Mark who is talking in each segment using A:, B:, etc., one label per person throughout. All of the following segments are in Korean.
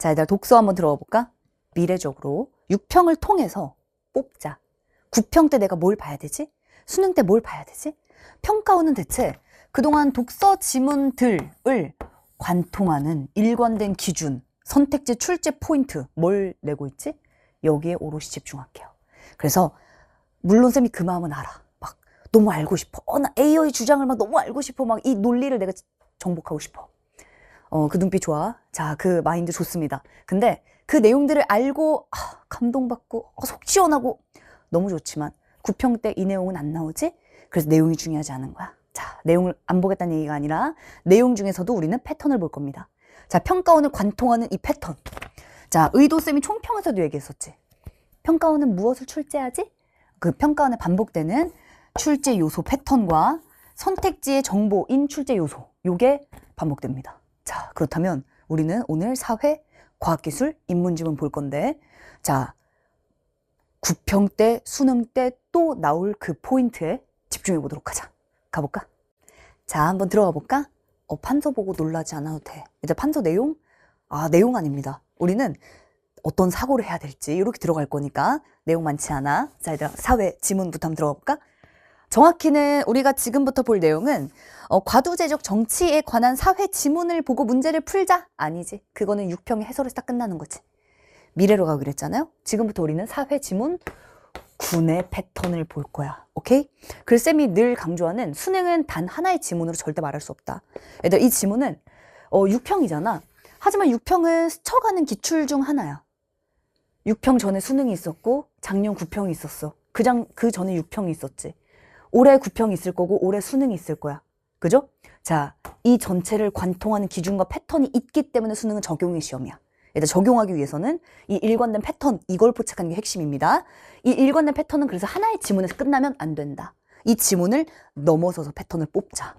A: 자, 얘들아 독서 한번 들어가 볼까? 미래적으로 6평을 통해서 뽑자. 9평 때 내가 뭘 봐야 되지? 수능 때 뭘 봐야 되지? 평가원은 대체 그동안 독서 지문들을 관통하는 일관된 기준, 선택지 출제 포인트 뭘 내고 있지? 여기에 오롯이 집중할게요. 그래서 물론 쌤이 그 마음은 알아. 막 너무 알고 싶어. 나 A의 주장을 막 너무 알고 싶어. 막 이 논리를 내가 정복하고 싶어. 그 눈빛 좋아. 자, 그 마인드 좋습니다. 근데 그 내용들을 알고 감동받고 속 시원하고 너무 좋지만 9평 때 이 내용은 안 나오지? 그래서 내용이 중요하지 않은 거야. 자, 내용을 안 보겠다는 얘기가 아니라 내용 중에서도 우리는 패턴을 볼 겁니다. 자, 평가원을 관통하는 이 패턴. 자, 의도쌤이 총평에서도 얘기했었지. 평가원은 무엇을 출제하지? 그 평가원에 반복되는 출제 요소 패턴과 선택지의 정보인 출제 요소. 요게 반복됩니다. 자, 그렇다면 우리는 오늘 사회, 과학기술, 인문지문 볼 건데, 자, 9평 때, 수능 때 또 나올 그 포인트에 집중해 보도록 하자. 가볼까? 자, 한번 들어가 볼까? 판서 보고 놀라지 않아도 돼. 일단 판서 내용? 내용 아닙니다. 우리는 어떤 사고를 해야 될지 이렇게 들어갈 거니까 내용 많지 않아. 자, 일단 사회 지문부터 한번 들어가 볼까? 정확히는 우리가 지금부터 볼 내용은 과두제적 정치에 관한 사회 지문을 보고 문제를 풀자? 아니지. 그거는 6평의 해설에서 딱 끝나는 거지. 미래로 가기로 했잖아요. 지금부터 우리는 사회 지문 9의 패턴을 볼 거야. 오케이? 그래서 쌤이 늘 강조하는 수능은 단 하나의 지문으로 절대 말할 수 없다. 얘들아, 이 지문은 6평이잖아. 하지만 6평은 스쳐가는 기출 중 하나야. 6평 전에 수능이 있었고 작년 9평이 있었어. 그 전에 6평이 있었지. 올해 9평이 있을 거고 올해 수능이 있을 거야. 그죠? 자, 이 전체를 관통하는 기준과 패턴이 있기 때문에 수능은 적용의 시험이야. 일단 적용하기 위해서는 이 일관된 패턴, 이걸 포착하는 게 핵심입니다. 이 일관된 패턴은 그래서 하나의 지문에서 끝나면 안 된다. 이 지문을 넘어서서 패턴을 뽑자.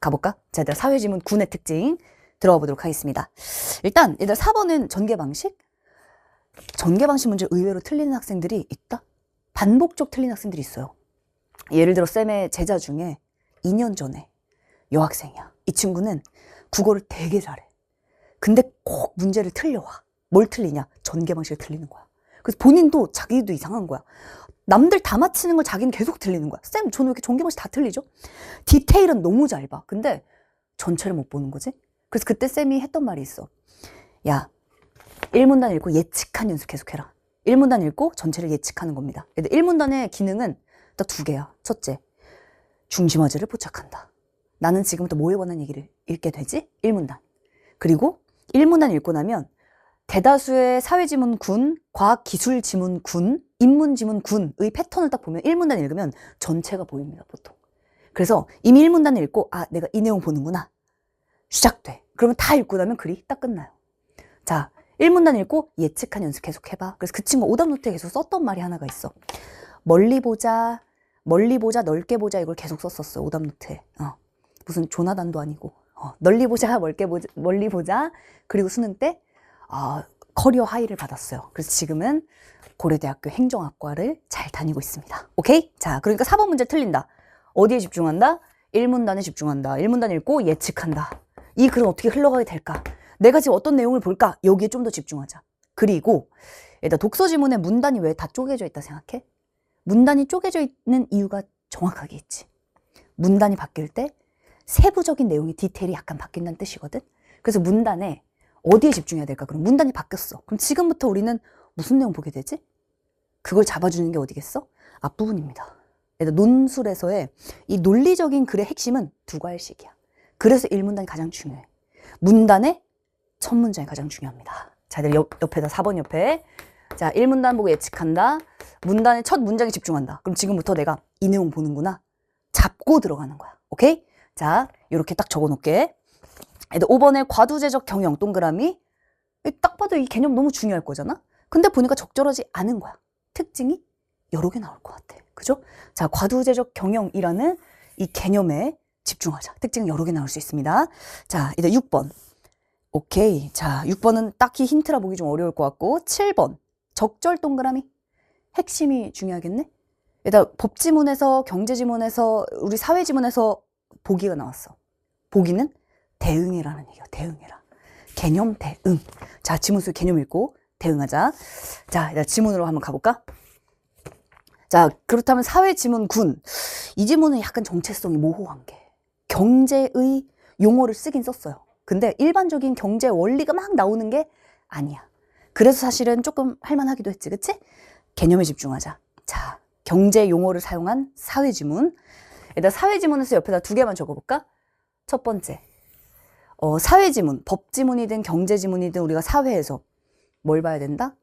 A: 가볼까? 자, 일단 사회지문 9의 특징 들어가 보도록 하겠습니다. 일단 4번은 전개방식. 전개방식 문제 의외로 틀리는 학생들이 있다? 반복적 틀리는 학생들이 있어요. 예를 들어 쌤의 제자 중에 2년 전에 여학생이야. 이 친구는 국어를 되게 잘해. 근데 꼭 문제를 틀려와. 뭘 틀리냐? 전개방식을 틀리는 거야. 그래서 본인도 자기도 이상한 거야. 남들 다 맞히는 걸 자기는 계속 틀리는 거야. 쌤, 저는 왜 이렇게 전개방식 다 틀리죠? 디테일은 너무 잘 봐. 근데 전체를 못 보는 거지? 그래서 그때 쌤이 했던 말이 있어. 야, 1문단 읽고 예측한 연습 계속해라. 1문단 읽고 전체를 예측하는 겁니다. 1문단의 기능은 딱 2개야. 첫째, 중심화제를 포착한다. 나는 지금부터 뭐에 관한 얘기를 읽게 되지? 1문단. 그리고 1문단 읽고 나면 대다수의 사회지문군, 과학기술지문군, 인문지문군의 패턴을 딱 보면 1문단 읽으면 전체가 보입니다, 보통. 그래서 이미 1문단을 읽고 내가 이 내용 보는구나. 시작돼. 그러면 다 읽고 나면 글이 딱 끝나요. 자, 1문단 읽고 예측한 연습 계속 해봐. 그래서 그 친구가 오답노트에 계속 썼던 말이 하나가 있어. 멀리 보자, 넓게 보자 이걸 계속 썼었어, 오답노트에. 무슨 조나단도 아니고. 널리 보자, 멀리 보자. 그리고 수능 때 커리어 하이를 받았어요. 그래서 지금은 고려대학교 행정학과를 잘 다니고 있습니다. 오케이? 자, 그러니까 4번 문제 틀린다. 어디에 집중한다? 1문단에 집중한다. 1문단 읽고 예측한다. 이 글은 어떻게 흘러가게 될까? 내가 지금 어떤 내용을 볼까? 여기에 좀 더 집중하자. 그리고 일단 독서 지문의 문단이 왜 다 쪼개져 있다 생각해? 문단이 쪼개져 있는 이유가 정확하게 있지. 문단이 바뀔 때 세부적인 내용의 디테일이 약간 바뀐다는 뜻이거든. 그래서 문단에 어디에 집중해야 될까? 그럼 문단이 바뀌었어. 그럼 지금부터 우리는 무슨 내용 보게 되지? 그걸 잡아주는 게 어디겠어? 앞부분입니다. 논술에서의 이 논리적인 글의 핵심은 2과일씩이야. 그래서 1문단이 가장 중요해. 문단의 첫 문장이 가장 중요합니다. 자, 옆에다 4번 옆에. 자, 1문단 보고 예측한다. 문단의 첫 문장에 집중한다. 그럼 지금부터 내가 이 내용 보는구나. 잡고 들어가는 거야. 오케이? 자, 이렇게 딱 적어 놓을게. 5번에 과두제적 경영 동그라미. 딱 봐도 이 개념 너무 중요할 거잖아? 근데 보니까 적절하지 않은 거야. 특징이 여러 개 나올 것 같아. 그죠? 자, 과두제적 경영이라는 이 개념에 집중하자. 특징은 여러 개 나올 수 있습니다. 자, 이제 6번. 오케이. 자, 6번은 딱히 힌트라 보기 좀 어려울 것 같고, 7번. 적절 동그라미. 핵심이 중요하겠네? 일단 법지문에서, 경제지문에서, 우리 사회지문에서 보기가 나왔어. 보기는 대응해라는 얘기야. 대응해라. 개념 대응. 자, 지문 속 개념 읽고 대응하자. 자, 일단 지문으로 한번 가볼까? 자, 그렇다면 사회 지문 군. 이 지문은 약간 정체성이 모호한 게 경제의 용어를 쓰긴 썼어요. 근데 일반적인 경제 원리가 막 나오는 게 아니야. 그래서 사실은 조금 할만하기도 했지, 그치? 개념에 집중하자. 자, 경제 용어를 사용한 사회 지문. 일단 사회 지문에서 옆에다 2개만 적어볼까? 첫 번째, 사회 지문, 법 지문이든 경제 지문이든 우리가 사회에서 뭘 봐야 된다?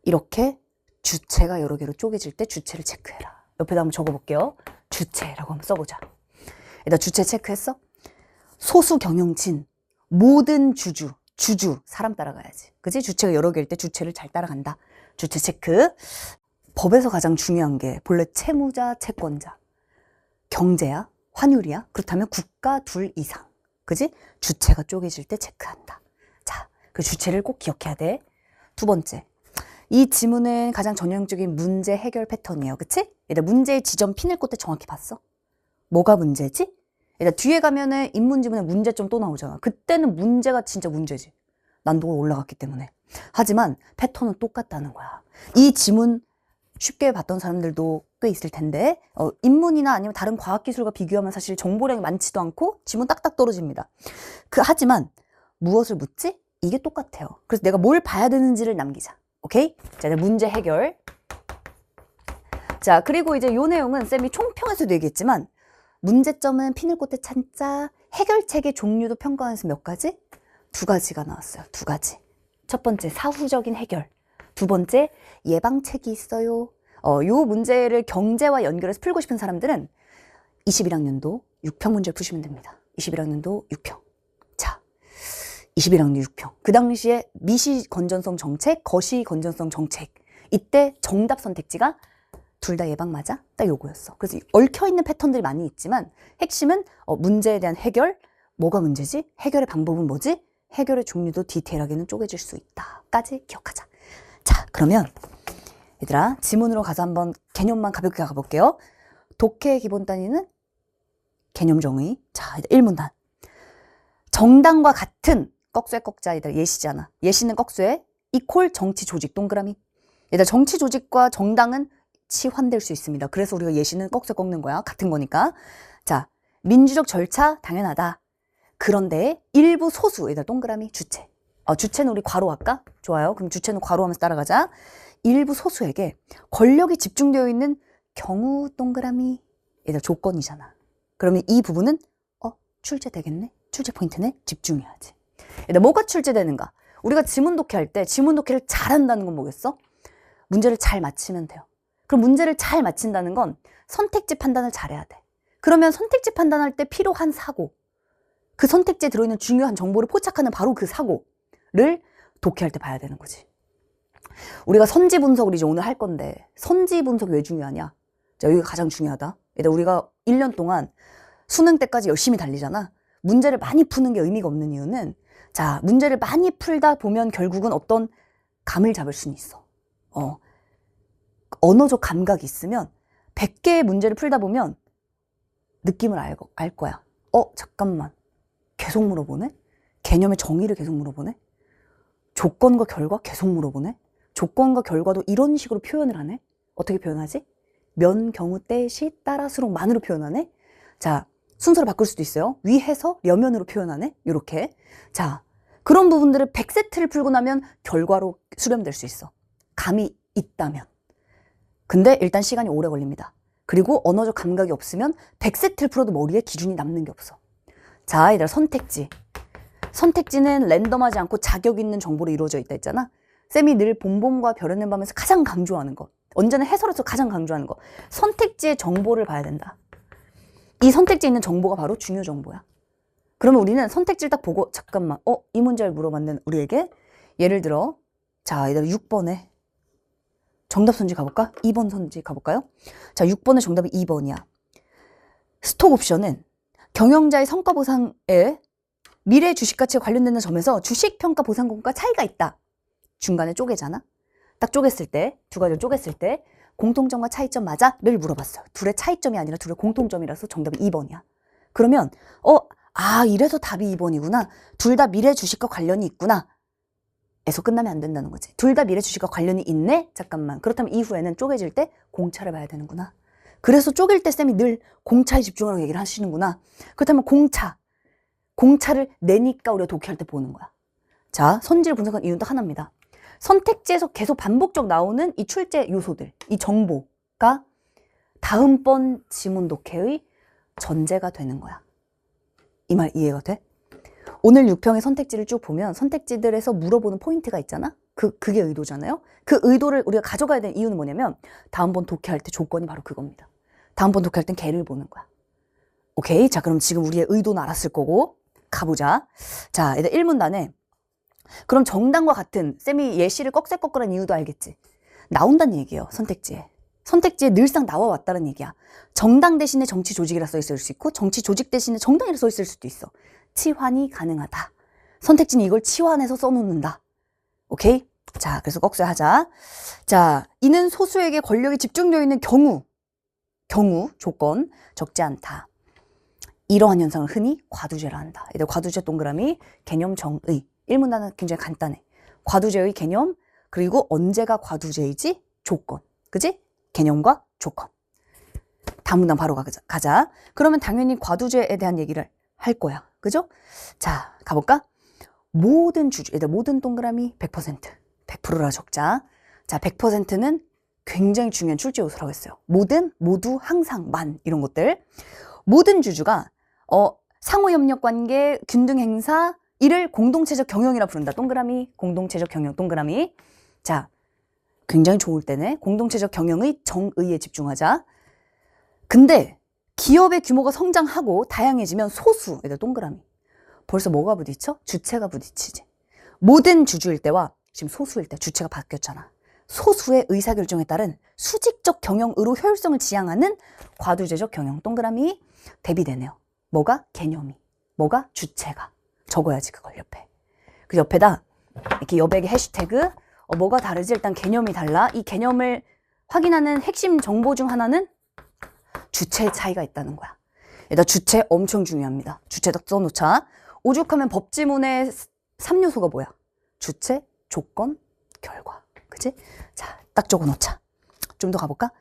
A: 이렇게 주체가 여러 개로 쪼개질 때 주체를 체크해라. 옆에다 한번 적어볼게요. 주체라고 한번 써보자. 일단 주체 체크했어? 소수 경영진, 모든 주주, 사람 따라가야지. 그치? 주체가 여러 개일 때 주체를 잘 따라간다. 주체 체크. 법에서 가장 중요한 게 본래 채무자, 채권자. 경제야? 환율이야? 그렇다면 국가 둘 이상. 그지? 주체가 쪼개질 때 체크한다. 자, 그 주체를 꼭 기억해야 돼. 2번째. 이 지문은 가장 전형적인 문제 해결 패턴이에요. 그치? 일단 문제의 지점 핀을 꽂 때 정확히 봤어? 뭐가 문제지? 일단 뒤에 가면은 인문지문에 문제점 또 나오잖아. 그때는 문제가 진짜 문제지. 난도가 올라갔기 때문에. 하지만 패턴은 똑같다는 거야. 이 지문 쉽게 봤던 사람들도 꽤 있을 텐데 인문이나 아니면 다른 과학기술과 비교하면 사실 정보량이 많지도 않고 지문 딱딱 떨어집니다. 하지만 무엇을 묻지? 이게 똑같아요. 그래서 내가 뭘 봐야 되는지를 남기자. 오케이? 자, 이제 문제 해결. 자, 그리고 이제 요 내용은 쌤이 총평에서도 얘기했지만 문제점은 핀을 꽂 때 찾자. 해결책의 종류도 평가하면서 몇 가지? 2가지가 나왔어요. 2가지. 첫 번째, 사후적인 해결. 2번째, 예방책이 있어요. 요 문제를 경제와 연결해서 풀고 싶은 사람들은 21학년도 6평 문제를 푸시면 됩니다. 21학년도 6평. 자, 21학년 6평. 그 당시에 미시 건전성 정책, 거시 건전성 정책. 이때 정답 선택지가 둘 다 예방 맞아? 딱 요거였어. 그래서 얽혀있는 패턴들이 많이 있지만 핵심은 문제에 대한 해결, 뭐가 문제지? 해결의 방법은 뭐지? 해결의 종류도 디테일하게는 쪼개질 수 있다. 까지 기억하자. 자, 그러면 얘들아 지문으로 가서 한번 개념만 가볍게 가볼게요. 독해의 기본 단위는 개념 정의. 자, 1문단. 정당과 같은 꺽쇠 꺽자. 얘들아 예시잖아. 예시는 꺽쇠 이퀄 정치 조직 동그라미. 얘들아 정치 조직과 정당은 치환될 수 있습니다. 그래서 우리가 예시는 꺽쇠 꺾는 거야. 같은 거니까. 자, 민주적 절차 당연하다. 그런데 일부 소수. 얘들아 동그라미 주체. 주체는 우리 괄호 할까? 좋아요. 그럼 주체는 괄호하면서 따라가자. 일부 소수에게 권력이 집중되어 있는 경우 동그라미. 얘들 조건이잖아. 그러면 이 부분은 출제되겠네? 출제 포인트네? 집중해야지. 얘들 뭐가 출제되는가? 우리가 지문 독해할 때 지문 독해를 잘한다는 건 뭐겠어? 문제를 잘 맞히면 돼요. 그럼 문제를 잘 맞힌다는 건 선택지 판단을 잘해야 돼. 그러면 선택지 판단할 때 필요한 사고, 그 선택지에 들어있는 중요한 정보를 포착하는 바로 그 사고를 독해할 때 봐야 되는 거지. 우리가 선지 분석을 이제 오늘 할 건데 선지 분석이 왜 중요하냐? 자, 여기가 가장 중요하다. 일단 우리가 1년 동안 수능 때까지 열심히 달리잖아. 문제를 많이 푸는 게 의미가 없는 이유는 자, 문제를 많이 풀다 보면 결국은 어떤 감을 잡을 수는 있어. 언어적 감각이 있으면 100개의 문제를 풀다 보면 느낌을 알 거야. 잠깐만. 계속 물어보네? 개념의 정의를 계속 물어보네? 조건과 결과 계속 물어보네? 조건과 결과도 이런 식으로 표현을 하네? 어떻게 표현하지? 면, 경우, 때, 시, 따라, 수록, 만으로 표현하네? 자, 순서를 바꿀 수도 있어요. 위해서, 려면으로 표현하네? 요렇게. 자, 그런 부분들을 100세트를 풀고 나면 결과로 수렴될 수 있어. 감이 있다면. 근데 일단 시간이 오래 걸립니다. 그리고 언어적 감각이 없으면 100세트를 풀어도 머리에 기준이 남는 게 없어. 자, 얘들아 선택지. 선택지는 랜덤하지 않고 자격 있는 정보로 이루어져 있다 했잖아. 쌤이 늘 봄봄과 별에는 밤에서 가장 강조하는 거. 언제나 해설에서 가장 강조하는 거. 선택지의 정보를 봐야 된다. 이 선택지에 있는 정보가 바로 중요 정보야. 그러면 우리는 선택지를 딱 보고 잠깐만 이 문제를 물어봤는 우리에게 예를 들어 자, 얘들아 6번에 정답 선지 가볼까? 2번 선지 가볼까요? 자, 6번의 정답이 2번이야. 스톡 옵션은 경영자의 성과 보상에 미래 주식 가치에 관련되는 점에서 주식 평가 보상금과 차이가 있다. 중간에 쪼개잖아. 딱 쪼갰을 때, 2가지를 쪼갰을 때 공통점과 차이점 맞아? 를 물어봤어요. 둘의 차이점이 아니라 둘의 공통점이라서 정답이 2번이야. 그러면 아, 이래서 답이 2번이구나. 둘 다 미래 주식과 관련이 있구나. 에서 끝나면 안 된다는 거지. 둘 다 미래 주식과 관련이 있네? 잠깐만. 그렇다면 이후에는 쪼개질 때 공차를 봐야 되는구나. 그래서 쪼갤 때 쌤이 늘 공차에 집중하라고 얘기를 하시는구나. 그렇다면 공차를 내니까 우리가 독해할 때 보는 거야. 자, 선지를 분석한 이유는 딱 하나입니다. 선택지에서 계속 반복적 나오는 이 출제 요소들, 이 정보가 다음번 지문 독해의 전제가 되는 거야. 이 말 이해가 돼? 오늘 6평의 선택지를 쭉 보면 선택지들에서 물어보는 포인트가 있잖아? 그게 의도잖아요? 그 의도를 우리가 가져가야 되는 이유는 뭐냐면 다음번 독해할 때 조건이 바로 그겁니다. 다음번 독해할 땐 걔를 보는 거야. 오케이? 자, 그럼 지금 우리의 의도는 알았을 거고 가보자. 자, 일단 1문단에 그럼 정당과 같은 쌤이 예시를 꺽쇠거끌한 이유도 알겠지? 나온다는 얘기예요. 선택지에. 선택지에 늘상 나와왔다는 얘기야. 정당 대신에 정치 조직이라 써 있을 수 있고 정치 조직 대신에 정당이라 써 있을 수도 있어. 치환이 가능하다. 선택지는 이걸 치환해서 써놓는다. 오케이? 자, 그래서 꺽쇠 하자. 자, 이는 소수에게 권력이 집중되어 있는 경우, 조건, 적지 않다. 이러한 현상을 흔히 과두제라 한다. 이들 과두제 동그라미, 개념 정의. 1문단은 굉장히 간단해. 과두제의 개념, 그리고 언제가 과두제이지? 조건. 그지? 개념과 조건. 다음 문단 바로 가자. 그러면 당연히 과두제에 대한 얘기를 할 거야. 그죠? 자, 가볼까? 모든 주주, 얘들 모든 동그라미 100%. 100%라 적자. 자, 100%는 굉장히 중요한 출제 요소라고 했어요. 모든, 모두, 항상, 만 이런 것들. 모든 주주가 상호협력 관계, 균등 행사, 이를 공동체적 경영이라 부른다. 동그라미, 공동체적 경영, 동그라미. 자, 굉장히 좋을 때네. 공동체적 경영의 정의에 집중하자. 근데 기업의 규모가 성장하고 다양해지면 소수, 얘들 동그라미. 벌써 뭐가 부딪혀? 주체가 부딪히지. 모든 주주일 때와 지금 소수일 때 주체가 바뀌었잖아. 소수의 의사결정에 따른 수직적 경영으로 효율성을 지향하는 과두제적 경영, 동그라미 대비되네요. 뭐가? 개념이. 뭐가? 주체가. 적어야지 그걸 옆에. 그 옆에다 이렇게 여백의 해시태그 뭐가 다르지? 일단 개념이 달라. 이 개념을 확인하는 핵심 정보 중 하나는 주체의 차이가 있다는 거야. 일단 주체 엄청 중요합니다. 주체 딱 써놓자. 오죽하면 법지문의 3요소가 뭐야? 주체, 조건, 결과. 그치? 자, 딱 적어놓자. 좀 더 가볼까?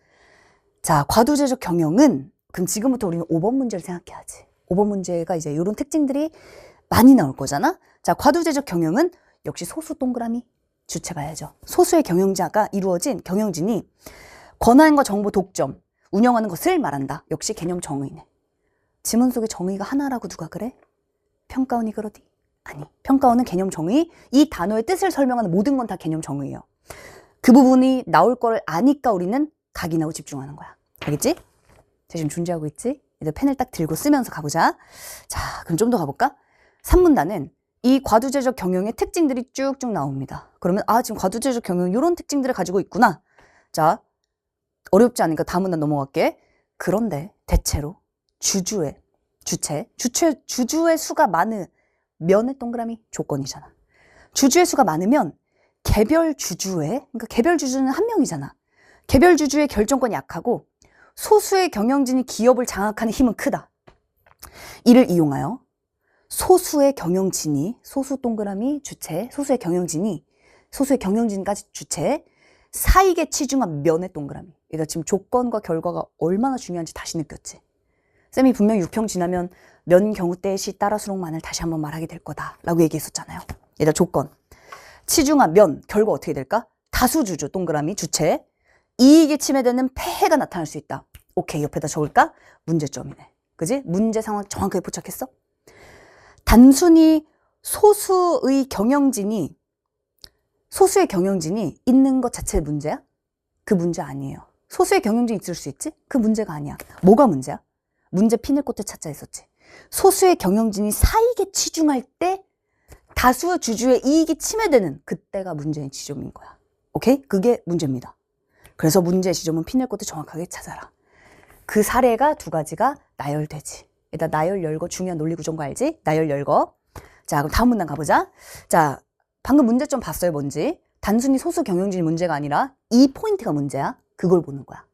A: 자, 과두제적 경영은 그럼 지금부터 우리는 5번 문제를 생각해야지. 5번 문제가 이제 이런 특징들이 많이 나올 거잖아? 자, 과두제적 경영은 역시 소수 동그라미 주체 봐야죠. 소수의 경영자가 이루어진 경영진이 권한과 정보 독점, 운영하는 것을 말한다. 역시 개념 정의네. 지문 속에 정의가 하나라고 누가 그래? 평가원이 그러디? 아니, 평가원은 개념 정의, 이 단어의 뜻을 설명하는 모든 건 다 개념 정의예요. 그 부분이 나올 걸 아니까 우리는 각인하고 집중하는 거야. 알겠지? 자, 지금 준비하고 있지? 이제 펜을 딱 들고 쓰면서 가보자. 자, 그럼 좀 더 가볼까? 3문단은 이 과두제적 경영의 특징들이 쭉쭉 나옵니다. 그러면 지금 과두제적 경영 이런 특징들을 가지고 있구나. 자, 어렵지 않으니까 다음 문단 넘어갈게. 그런데 대체로 주주의 수가 많으면의 동그라미 조건이잖아. 주주의 수가 많으면 개별 주주의, 그러니까 개별 주주는 한 명이잖아. 개별 주주의 결정권이 약하고 소수의 경영진이 기업을 장악하는 힘은 크다. 이를 이용하여 소수의 경영진이, 소수 동그라미 주체, 소수의 경영진까지 주체, 사익에 치중한 면의 동그라미. 얘가 지금 조건과 결과가 얼마나 중요한지 다시 느꼈지. 쌤이 분명 6평 지나면 면 경우 때의 시 따라 수록만을 다시 한번 말하게 될 거다 라고 얘기했었잖아요. 얘가 조건. 치중한 면, 결과 어떻게 될까? 다수주주, 동그라미, 주체. 이익이 침해되는 폐해가 나타날 수 있다. 오케이, 옆에다 적을까? 문제점이네. 그지? 문제 상황 정확하게 포착했어? 단순히 소수의 경영진이 있는 것 자체의 문제야? 그 문제 아니에요. 소수의 경영진이 있을 수 있지? 그 문제가 아니야. 뭐가 문제야? 문제 피늘 꽃을 찾자 했었지. 소수의 경영진이 사익에 치중할 때 다수 주주의 이익이 침해되는 그때가 문제의 지점인 거야. 오케이? 그게 문제입니다. 그래서 문제의 지점은 피늘 꽃을 정확하게 찾아라. 그 사례가 두 가지가 나열되지. 일단 나열 열거 중요한 논리 구조인 거 알지? 나열 열거. 자, 그럼 다음 문단 가보자. 자, 방금 문제점 봤어요, 뭔지? 단순히 소수 경영진이 문제가 아니라 이 포인트가 문제야. 그걸 보는 거야.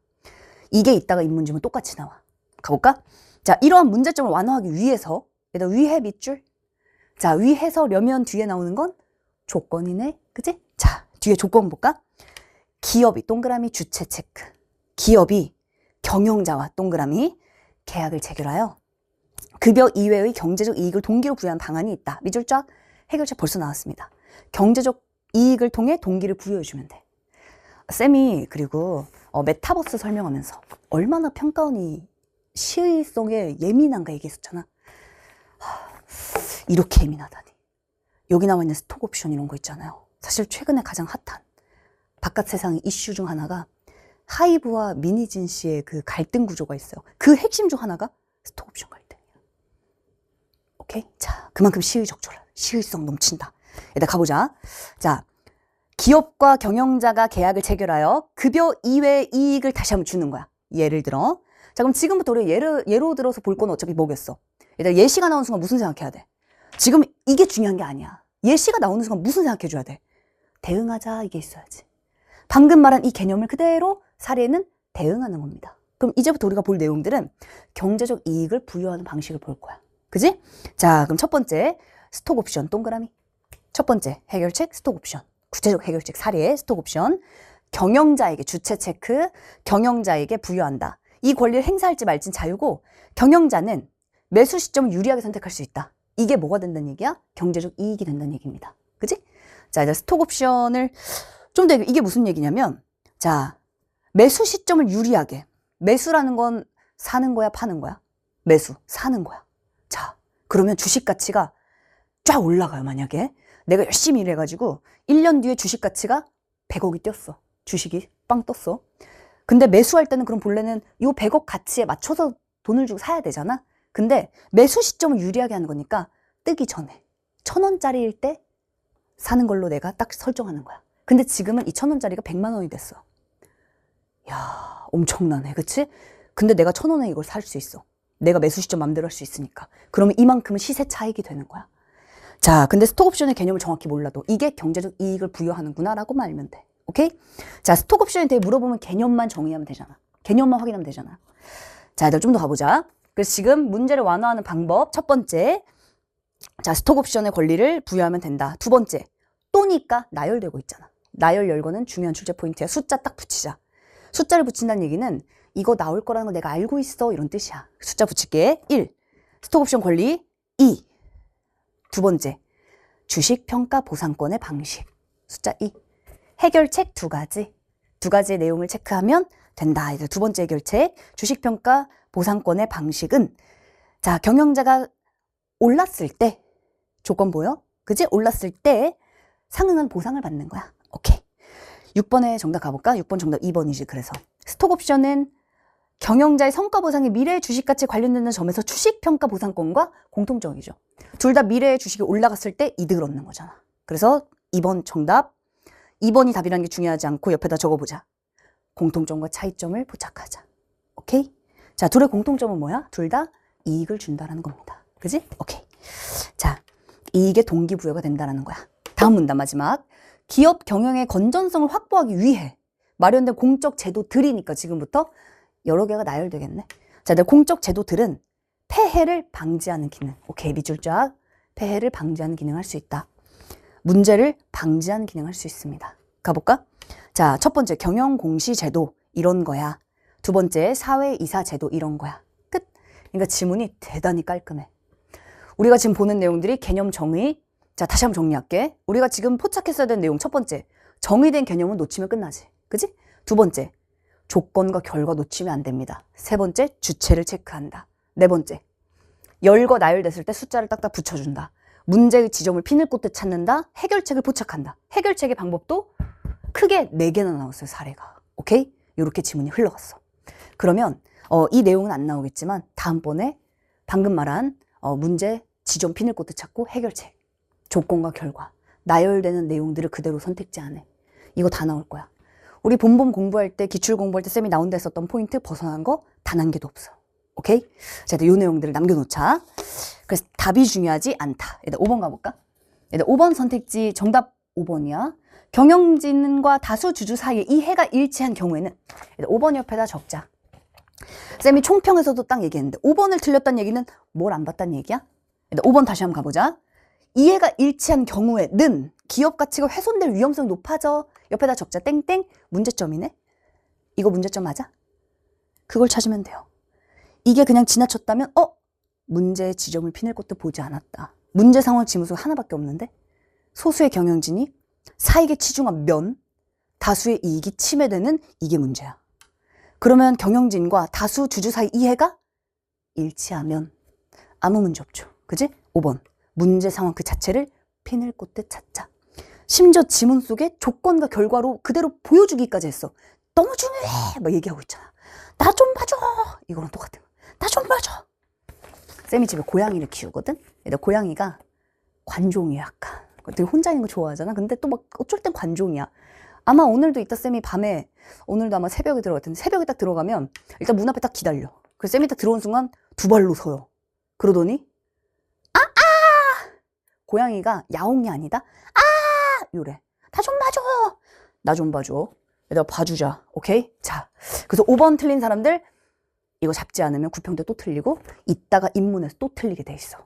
A: 이게 있다가 인문지문 똑같이 나와. 가볼까? 자, 이러한 문제점을 완화하기 위해서 얘들 위해 밑줄. 자, 위해서려면 뒤에 나오는 건 조건이네. 그치? 자, 뒤에 조건 볼까? 기업이 동그라미 주체 체크. 기업이 경영자와 동그라미 계약을 체결하여 급여 이외의 경제적 이익을 동기로 부여한 방안이 있다. 밑줄 쫙. 해결책 벌써 나왔습니다. 경제적 이익을 통해 동기를 부여해주면 돼. 쌤이 그리고 메타버스 설명하면서 얼마나 평가원이 시의성에 예민한가 얘기했었잖아. 이렇게 예민하다니. 여기 나와 있는 스톡 옵션 이런 거 있잖아요. 사실 최근에 가장 핫한 바깥 세상의 이슈 중 하나가 하이브와 미니진 씨의 그 갈등 구조가 있어요. 그 핵심 중 하나가 스톡 옵션 갈등이에요. 오케이? 자, 그만큼 시의적절한, 시의성 넘친다. 일단 가보자. 자, 기업과 경영자가 계약을 체결하여 급여 이외의 이익을 다시 한번 주는 거야. 예를 들어. 자, 그럼 지금부터 우리 예로 들어서 볼 건 어차피 뭐겠어? 일단 예시가 나오는 순간 무슨 생각해야 돼? 지금 이게 중요한 게 아니야. 예시가 나오는 순간 무슨 생각해줘야 돼? 대응하자, 이게 있어야지. 방금 말한 이 개념을 그대로 사례는 대응하는 겁니다. 그럼 이제부터 우리가 볼 내용들은 경제적 이익을 부여하는 방식을 볼 거야. 그지? 자, 그럼 첫 번째 스톡 옵션 동그라미. 첫 번째 해결책 스톡 옵션. 구체적 해결책 사례 스톡 옵션. 경영자에게 주체 체크, 경영자에게 부여한다. 이 권리를 행사할지 말지는 자유고 경영자는 매수 시점을 유리하게 선택할 수 있다. 이게 뭐가 된다는 얘기야? 경제적 이익이 된다는 얘기입니다. 그지? 자, 이제 스톡 옵션을 좀 더 이게 무슨 얘기냐면, 자, 매수 시점을 유리하게. 매수라는 건 사는 거야, 파는 거야? 매수, 사는 거야. 자, 그러면 주식 가치가 쫙 올라가요, 만약에. 내가 열심히 일해가지고 1년 뒤에 주식 가치가 100억이 뛰었어. 주식이 빵 떴어. 근데 매수할 때는 그럼 본래는 이 100억 가치에 맞춰서 돈을 주고 사야 되잖아. 근데 매수 시점을 유리하게 하는 거니까 뜨기 전에 1,000원짜리일 때 사는 걸로 내가 딱 설정하는 거야. 근데 지금은 이 1,000원짜리가 100만 원이 됐어. 야, 엄청나네. 그치? 근데 내가 1,000원에 이걸 살 수 있어. 내가 매수 시점 맘대로 할 수 있으니까. 그러면 이만큼은 시세 차익이 되는 거야. 자, 근데 스톡 옵션의 개념을 정확히 몰라도 이게 경제적 이익을 부여하는구나 라고 말면 돼. 오케이? 자, 스톡 옵션에 대해 물어보면 개념만 정의하면 되잖아. 개념만 확인하면 되잖아. 자, 얘들 좀 더 가보자. 그래서 지금 문제를 완화하는 방법 첫 번째, 자, 스톡 옵션의 권리를 부여하면 된다. 두 번째, 또니까 나열되고 있잖아. 나열 열거는 중요한 출제 포인트야. 숫자 딱 붙이자. 숫자를 붙인다는 얘기는 이거 나올 거라는 거 내가 알고 있어 이런 뜻이야. 숫자 붙일게. 1. 스톡 옵션 권리. 2. 두 번째, 주식 평가 보상권의 방식. 숫자 2. 해결책 두 가지. 두 가지의 내용을 체크하면 된다. 이제 두 번째 해결책. 주식 평가 보상권의 방식은, 자, 경영자가 올랐을 때 조건 보여? 그지? 올랐을 때 상응한 보상을 받는 거야. 오케이. 6번에 정답 가볼까? 6번 정답 2번이지. 그래서 스톡 옵션은 경영자의 성과 보상이 미래의 주식 가치에 관련되는 점에서 주식 평가 보상권과 공통점이죠. 둘 다 미래의 주식이 올라갔을 때 이득을 얻는 거잖아. 그래서 2번 정답. 2번이 답이라는 게 중요하지 않고 옆에다 적어보자. 공통점과 차이점을 포착하자. 오케이? 자, 둘의 공통점은 뭐야? 둘 다 이익을 준다라는 겁니다. 그지? 오케이. 자, 이익의 동기부여가 된다라는 거야. 다음 문단 마지막. 기업 경영의 건전성을 확보하기 위해 마련된 공적 제도들이니까 지금부터 여러 개가 나열되겠네. 자, 내 공적 제도들은 폐해를 방지하는 기능. 오케이, 밑줄 쫙. 폐해를 방지하는 기능을 할 수 있다. 문제를 방지하는 기능을 할 수 있습니다. 가볼까? 자, 첫 번째 경영공시제도 이런 거야. 두 번째 사회이사제도 이런 거야. 끝. 그러니까 지문이 대단히 깔끔해. 우리가 지금 보는 내용들이 개념 정의. 자, 다시 한번 정리할게. 우리가 지금 포착했어야 되는 내용 첫 번째, 정의된 개념은 놓치면 끝나지. 그지? 두 번째, 조건과 결과 놓치면 안 됩니다. 세 번째, 주체를 체크한다. 네 번째, 열거 나열됐을 때 숫자를 딱딱 붙여준다. 문제의 지점을 피늘 꽂듯 찾는다. 해결책을 포착한다. 해결책의 방법도 크게 4개나 나왔어요, 사례가. 오케이? 이렇게 지문이 흘러갔어. 그러면 이 내용은 안 나오겠지만 다음번에 방금 말한 문제, 지점 피늘 꽂듯 찾고 해결책, 조건과 결과, 나열되는 내용들을 그대로 선택지 안에 이거 다 나올 거야. 우리 본본 공부할 때, 기출 공부할 때 쌤이 나온다 했었던 포인트 벗어난 거 단 한 개도 없어. 오케이? 자, 이 내용들을 남겨놓자. 그래서 답이 중요하지 않다. 일단 5번 가볼까? 일단 5번 선택지 정답 5번이야. 경영진과 다수 주주 사이에 이해가 일치한 경우에는 일단 5번 옆에다 적자. 쌤이 총평에서도 딱 얘기했는데 5번을 틀렸다는 얘기는 뭘 안 봤다는 얘기야? 5번 다시 한번 가보자. 이해가 일치한 경우에는 기업 가치가 훼손될 위험성이 높아져. 옆에다 적자 땡땡. 문제점이네. 이거 문제점 맞아? 그걸 찾으면 돼요. 이게 그냥 지나쳤다면 문제의 지점을 피낼 것도 보지 않았다. 문제 상황 지문수가 하나밖에 없는데 소수의 경영진이 사익에 치중한 면 다수의 이익이 침해되는 이게 문제야. 그러면 경영진과 다수 주주 사이 이해가 일치하면 아무 문제 없죠. 그지? 5번. 문제 상황 그 자체를 피낼 곳대 찾자. 심지어 지문 속에 조건과 결과로 그대로 보여주기까지 했어. 너무 중요해! 막 얘기하고 있잖아. 나 좀 봐줘! 이거랑 똑같은 거. 나 좀 봐줘! 쌤이 집에 고양이를 키우거든? 근데 고양이가 관종이야, 약간. 되게 혼자 있는 거 좋아하잖아. 근데 또 막 어쩔 땐 관종이야. 아마 오늘도 이따 쌤이 밤에, 오늘도 아마 새벽에 들어갈 텐데, 새벽에 딱 들어가면 일단 문 앞에 딱 기다려. 그래서 쌤이 딱 들어온 순간 두 발로 서요. 그러더니 고양이가 야옹이 아니다. 이래. 나 좀 봐줘. 나 좀 봐줘. 얘들아 봐주자. 오케이? 자, 그래서 5번 틀린 사람들 이거 잡지 않으면 9평대 또 틀리고 이따가 입문에서 또 틀리게 돼 있어.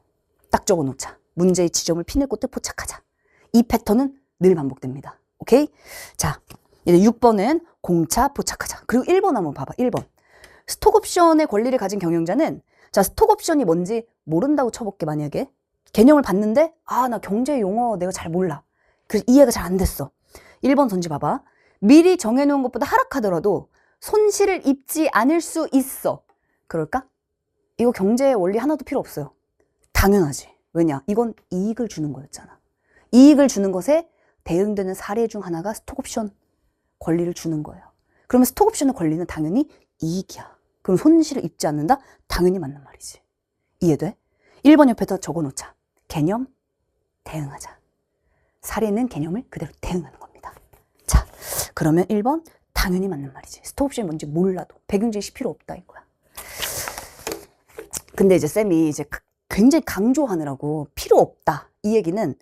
A: 딱 적어놓자. 문제의 지점을 피낼 곳에 포착하자. 이 패턴은 늘 반복됩니다. 오케이? 자, 이제 6번은 공차 포착하자. 그리고 1번 한번 봐봐. 1번. 스톡옵션의 권리를 가진 경영자는 자, 스톡옵션이 뭔지 모른다고 쳐볼게. 만약에 개념을 봤는데 나 경제 용어 내가 잘 몰라. 그래서 이해가 잘 안 됐어. 1번 던지 봐봐. 미리 정해놓은 것보다 하락하더라도 손실을 입지 않을 수 있어. 그럴까? 이거 경제의 원리 하나도 필요 없어요. 당연하지. 왜냐? 이건 이익을 주는 거였잖아. 이익을 주는 것에 대응되는 사례 중 하나가 스톡옵션 권리를 주는 거예요. 그러면 스톡옵션의 권리는 당연히 이익이야. 그럼 손실을 입지 않는다? 당연히 맞는 말이지. 이해돼? 1번 옆에다 적어놓자. 개념, 대응하자. 사례는 개념을 그대로 대응하는 겁니다. 자, 그러면 1번 당연히 맞는 말이지. 스톡옵션이 뭔지 몰라도 배경지식이 필요 없다 이거야. 근데 이제 쌤이 이제 굉장히 강조하느라고 필요 없다 이 얘기는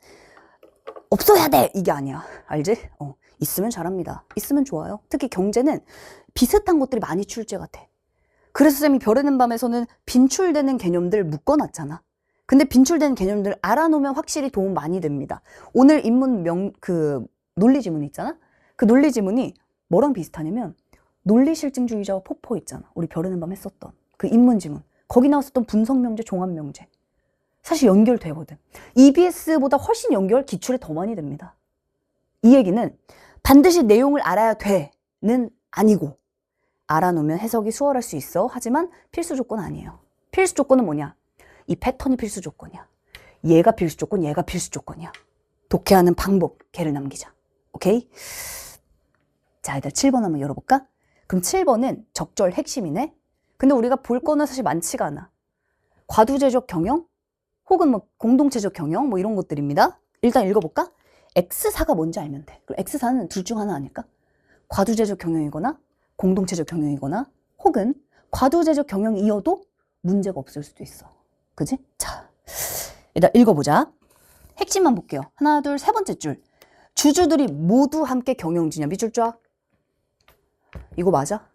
A: 없어야 돼 이게 아니야. 알지? 있으면 잘합니다. 있으면 좋아요. 특히 경제는 비슷한 것들이 많이 출제가 돼. 그래서 쌤이 별에는 밤에서는 빈출되는 개념들 묶어놨잖아. 근데 빈출된 개념들 알아놓으면 확실히 도움 많이 됩니다. 오늘 인문 논리 지문 있잖아? 그 논리 지문이 뭐랑 비슷하냐면 논리실증주의자와 포포 있잖아. 우리 별에는 밤 했었던 그 인문 지문. 거기 나왔었던 분석명제, 종합명제. 사실 연결되거든. EBS보다 훨씬 연결 기출에 더 많이 됩니다. 이 얘기는 반드시 내용을 알아야 돼는 아니고 알아놓으면 해석이 수월할 수 있어. 하지만 필수 조건 아니에요. 필수 조건은 뭐냐? 이 패턴이 필수 조건이야. 얘가 필수 조건, 얘가 필수 조건이야. 독해하는 방법, 걔를 남기자. 오케이? 자, 일단 7번 한번 열어볼까? 그럼 7번은 적절 핵심이네? 근데 우리가 볼 거는 사실 많지가 않아. 과두제적 경영? 혹은 뭐 공동체적 경영? 뭐 이런 것들입니다. 일단 읽어볼까? X사가 뭔지 알면 돼. 그럼 X사는 둘 중 하나 아닐까? 과두제적 경영이거나 공동체적 경영이거나 혹은 과두제적 경영이어도 문제가 없을 수도 있어. 그지? 자, 일단 읽어보자. 핵심만 볼게요. 하나, 둘, 세 번째 줄. 주주들이 모두 함께 경영진이야. 밑줄 쫙. 이거 맞아?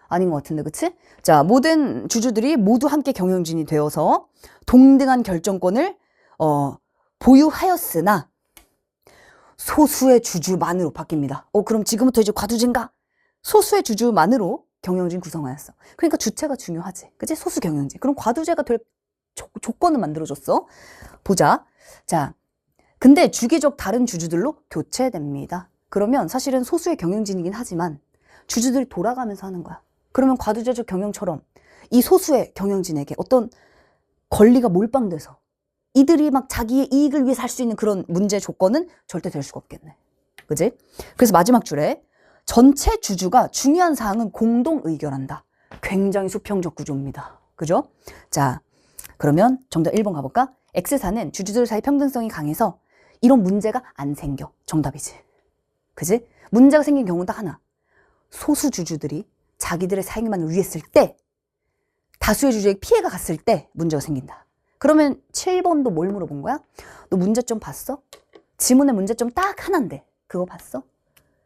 A: 아닌 것 같은데, 그치? 자, 모든 주주들이 모두 함께 경영진이 되어서 동등한 결정권을 보유하였으나 소수의 주주만으로 바뀝니다. 그럼 지금부터 이제 과두제인가? 소수의 주주만으로 경영진 구성하였어. 그러니까 주체가 중요하지. 그치? 소수 경영진. 그럼 과두제가 될 조건을 만들어줬어. 보자. 자, 근데 주기적 다른 주주들로 교체됩니다. 그러면 사실은 소수의 경영진이긴 하지만 주주들이 돌아가면서 하는 거야. 그러면 과두제적 경영처럼 이 소수의 경영진에게 어떤 권리가 몰빵돼서 이들이 막 자기의 이익을 위해서 할 수 있는 그런 문제 조건은 절대 될 수가 없겠네. 그지? 그래서 마지막 줄에 전체 주주가 중요한 사항은 공동 의결한다. 굉장히 수평적 구조입니다. 그죠? 자, 그러면 정답 1번 가볼까? X사는 주주들 사이 평등성이 강해서 이런 문제가 안 생겨. 정답이지. 그지? 문제가 생긴 경우는 딱 하나. 소수 주주들이 자기들의 사익만을 위했을 때 다수의 주주에게 피해가 갔을 때 문제가 생긴다. 그러면 7번도 뭘 물어본 거야? 너 문제점 봤어? 지문의 문제점 딱 하나인데 그거 봤어?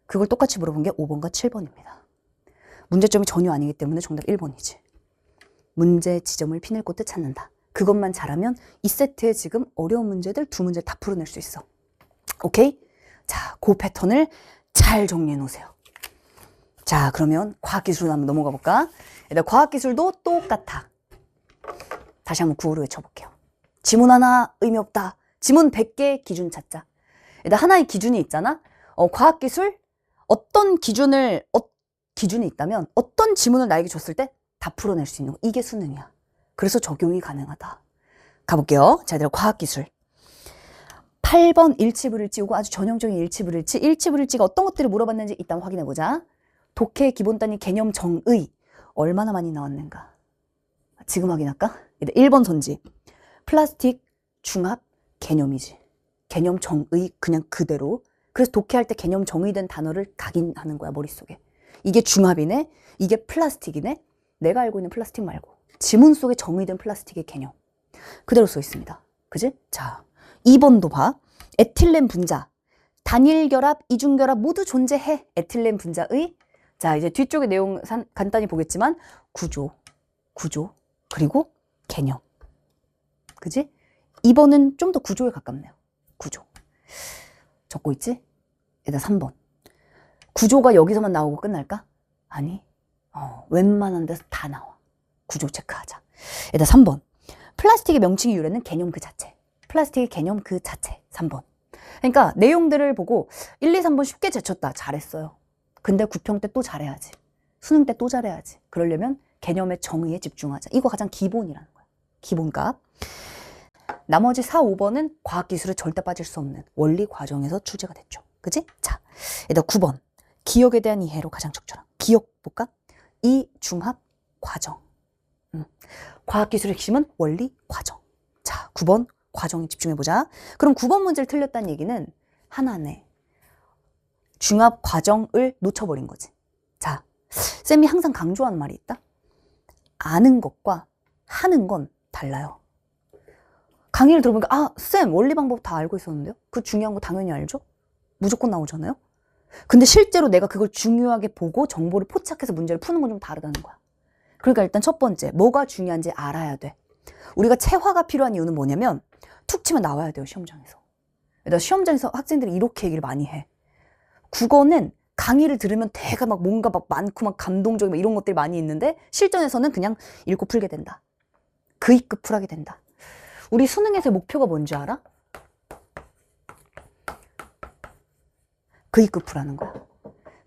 A: 그걸 똑같이 물어본 게 5번과 7번입니다. 문제점이 전혀 아니기 때문에 정답 1번이지. 문제 지점을 피낼 곳을 찾는다. 그것만 잘하면 이 세트에 지금 어려운 문제들 2문제를 다 풀어낼 수 있어. 오케이? 자, 그 패턴을 잘 정리해 놓으세요. 자, 그러면 과학기술로 한번 넘어가 볼까? 일단 과학기술도 똑같아. 다시 한번 구호로 외쳐볼게요. 지문 하나 의미 없다. 지문 100개 기준 찾자. 일단 하나의 기준이 있잖아. 과학기술 어떤 기준이 있다면 어떤 지문을 나에게 줬을 때 다 풀어낼 수 있는 거. 이게 수능이야. 그래서 적용이 가능하다. 가볼게요. 자, 얘들아 과학기술. 8번 일치불일치, 이거 아주 전형적인 일치불일치. 일치불일치가 어떤 것들을 물어봤는지 일단 확인해보자. 독해 기본 단위 개념 정의. 얼마나 많이 나왔는가. 지금 확인할까? 1번 선지. 플라스틱 중합 개념이지. 개념 정의 그냥 그대로. 그래서 독해할 때 개념 정의된 단어를 각인하는 거야, 머릿속에. 이게 중합이네. 이게 플라스틱이네. 내가 알고 있는 플라스틱 말고. 지문 속에 정의된 플라스틱의 개념. 그대로 써 있습니다. 그지? 자, 2번도 봐. 에틸렌 분자. 단일 결합, 이중 결합 모두 존재해. 에틸렌 분자의. 자, 이제 뒤쪽의 내용 간단히 보겠지만 구조, 그리고 개념. 그지? 2번은 좀 더 구조에 가깝네요. 구조. 적고 있지? 얘들아 3번. 구조가 여기서만 나오고 끝날까? 아니. 웬만한 데서 다 나와. 구조 체크하자. 얘들아 3번. 플라스틱의 명칭의 유래는 개념 그 자체. 플라스틱의 개념 그 자체. 3번. 그러니까 내용들을 보고 1, 2, 3번 쉽게 제쳤다. 잘했어요. 근데 구평 때 또 잘해야지. 수능 때 또 잘해야지. 그러려면 개념의 정의에 집중하자. 이거 가장 기본이라는 거야. 기본값. 나머지 4, 5번은 과학기술에 절대 빠질 수 없는 원리 과정에서 출제가 됐죠. 그치? 자, 얘들아 9번. 기억에 대한 이해로 가장 적절한. 기억 볼까? 이 중합 과정. 과학기술의 핵심은 원리 과정. 자, 9번 과정에 집중해보자. 그럼 9번 문제를 틀렸다는 얘기는 하나네. 중합 과정을 놓쳐버린 거지. 자, 쌤이 항상 강조하는 말이 있다. 아는 것과 하는 건 달라요. 강의를 들어보니까 아, 쌤 원리 방법 다 알고 있었는데요? 그 중요한 거 당연히 알죠? 무조건 나오잖아요? 근데 실제로 내가 그걸 중요하게 보고 정보를 포착해서 문제를 푸는 건 좀 다르다는 거야. 그러니까 일단 첫 번째, 뭐가 중요한지 알아야 돼. 우리가 체화가 필요한 이유는 뭐냐면 툭 치면 나와야 돼요, 시험장에서. 시험장에서 학생들이 이렇게 얘기를 많이 해. 국어는 강의를 들으면 대가 막 뭔가 막 많고 막 감동적이고 이런 것들이 많이 있는데 실전에서는 그냥 읽고 풀게 된다. 그입급 풀하게 된다. 우리 수능에서의 목표가 뭔지 알아? 그입급 풀하는 거야.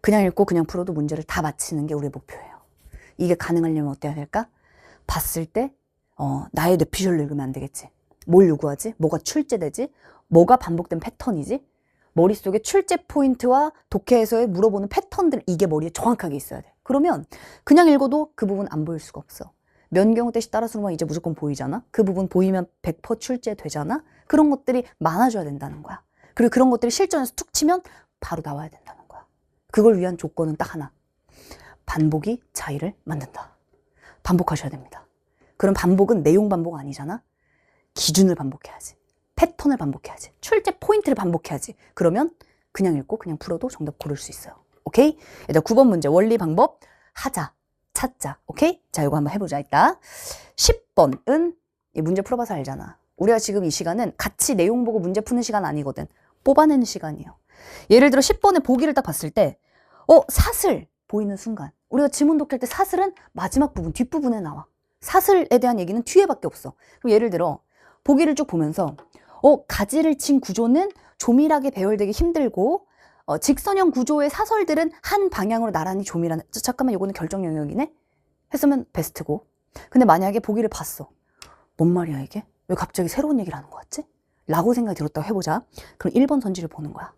A: 그냥 읽고 그냥 풀어도 문제를 다 맞히는 게 우리의 목표예요. 이게 가능하려면 어때야 될까? 봤을 때 나의 뇌피셜로 읽으면 안 되겠지. 뭘 요구하지? 뭐가 출제되지? 뭐가 반복된 패턴이지? 머릿속에 출제 포인트와 독해에서의 물어보는 패턴들 이게 머리에 정확하게 있어야 돼. 그러면 그냥 읽어도 그 부분 안 보일 수가 없어. 면경우 대시 따라서만 이제 무조건 보이잖아. 그 부분 보이면 100% 출제되잖아. 그런 것들이 많아져야 된다는 거야. 그리고 그런 것들이 실전에서 툭 치면 바로 나와야 된다는 거야. 그걸 위한 조건은 딱 하나. 반복이 차이를 만든다. 반복하셔야 됩니다. 그럼 반복은 내용 반복 아니잖아. 기준을 반복해야지. 패턴을 반복해야지. 출제 포인트를 반복해야지. 그러면 그냥 읽고 그냥 풀어도 정답 고를 수 있어요. 오케이? 일단 9번 문제 원리 방법 하자. 찾자. 오케이? 자, 이거 한번 해보자. 이따 10번은 이 문제 풀어봐서 알잖아. 우리가 지금 이 시간은 같이 내용 보고 문제 푸는 시간 아니거든. 뽑아내는 시간이에요. 예를 들어 10번의 보기를 딱 봤을 때 사슬 보이는 순간 우리가 지문 독해할 때 사슬은 마지막 부분, 뒷부분에 나와. 사슬에 대한 얘기는 뒤에밖에 없어. 그럼 예를 들어 보기를 쭉 보면서 가지를 친 구조는 조밀하게 배열되기 힘들고 직선형 구조의 사설들은 한 방향으로 나란히 조밀하는. 잠깐만, 이거는 결정 영역이네? 했으면 베스트고. 근데 만약에 보기를 봤어. 뭔 말이야 이게? 왜 갑자기 새로운 얘기를 하는 거 같지? 라고 생각이 들었다고 해보자. 그럼 1번 선지를 보는 거야.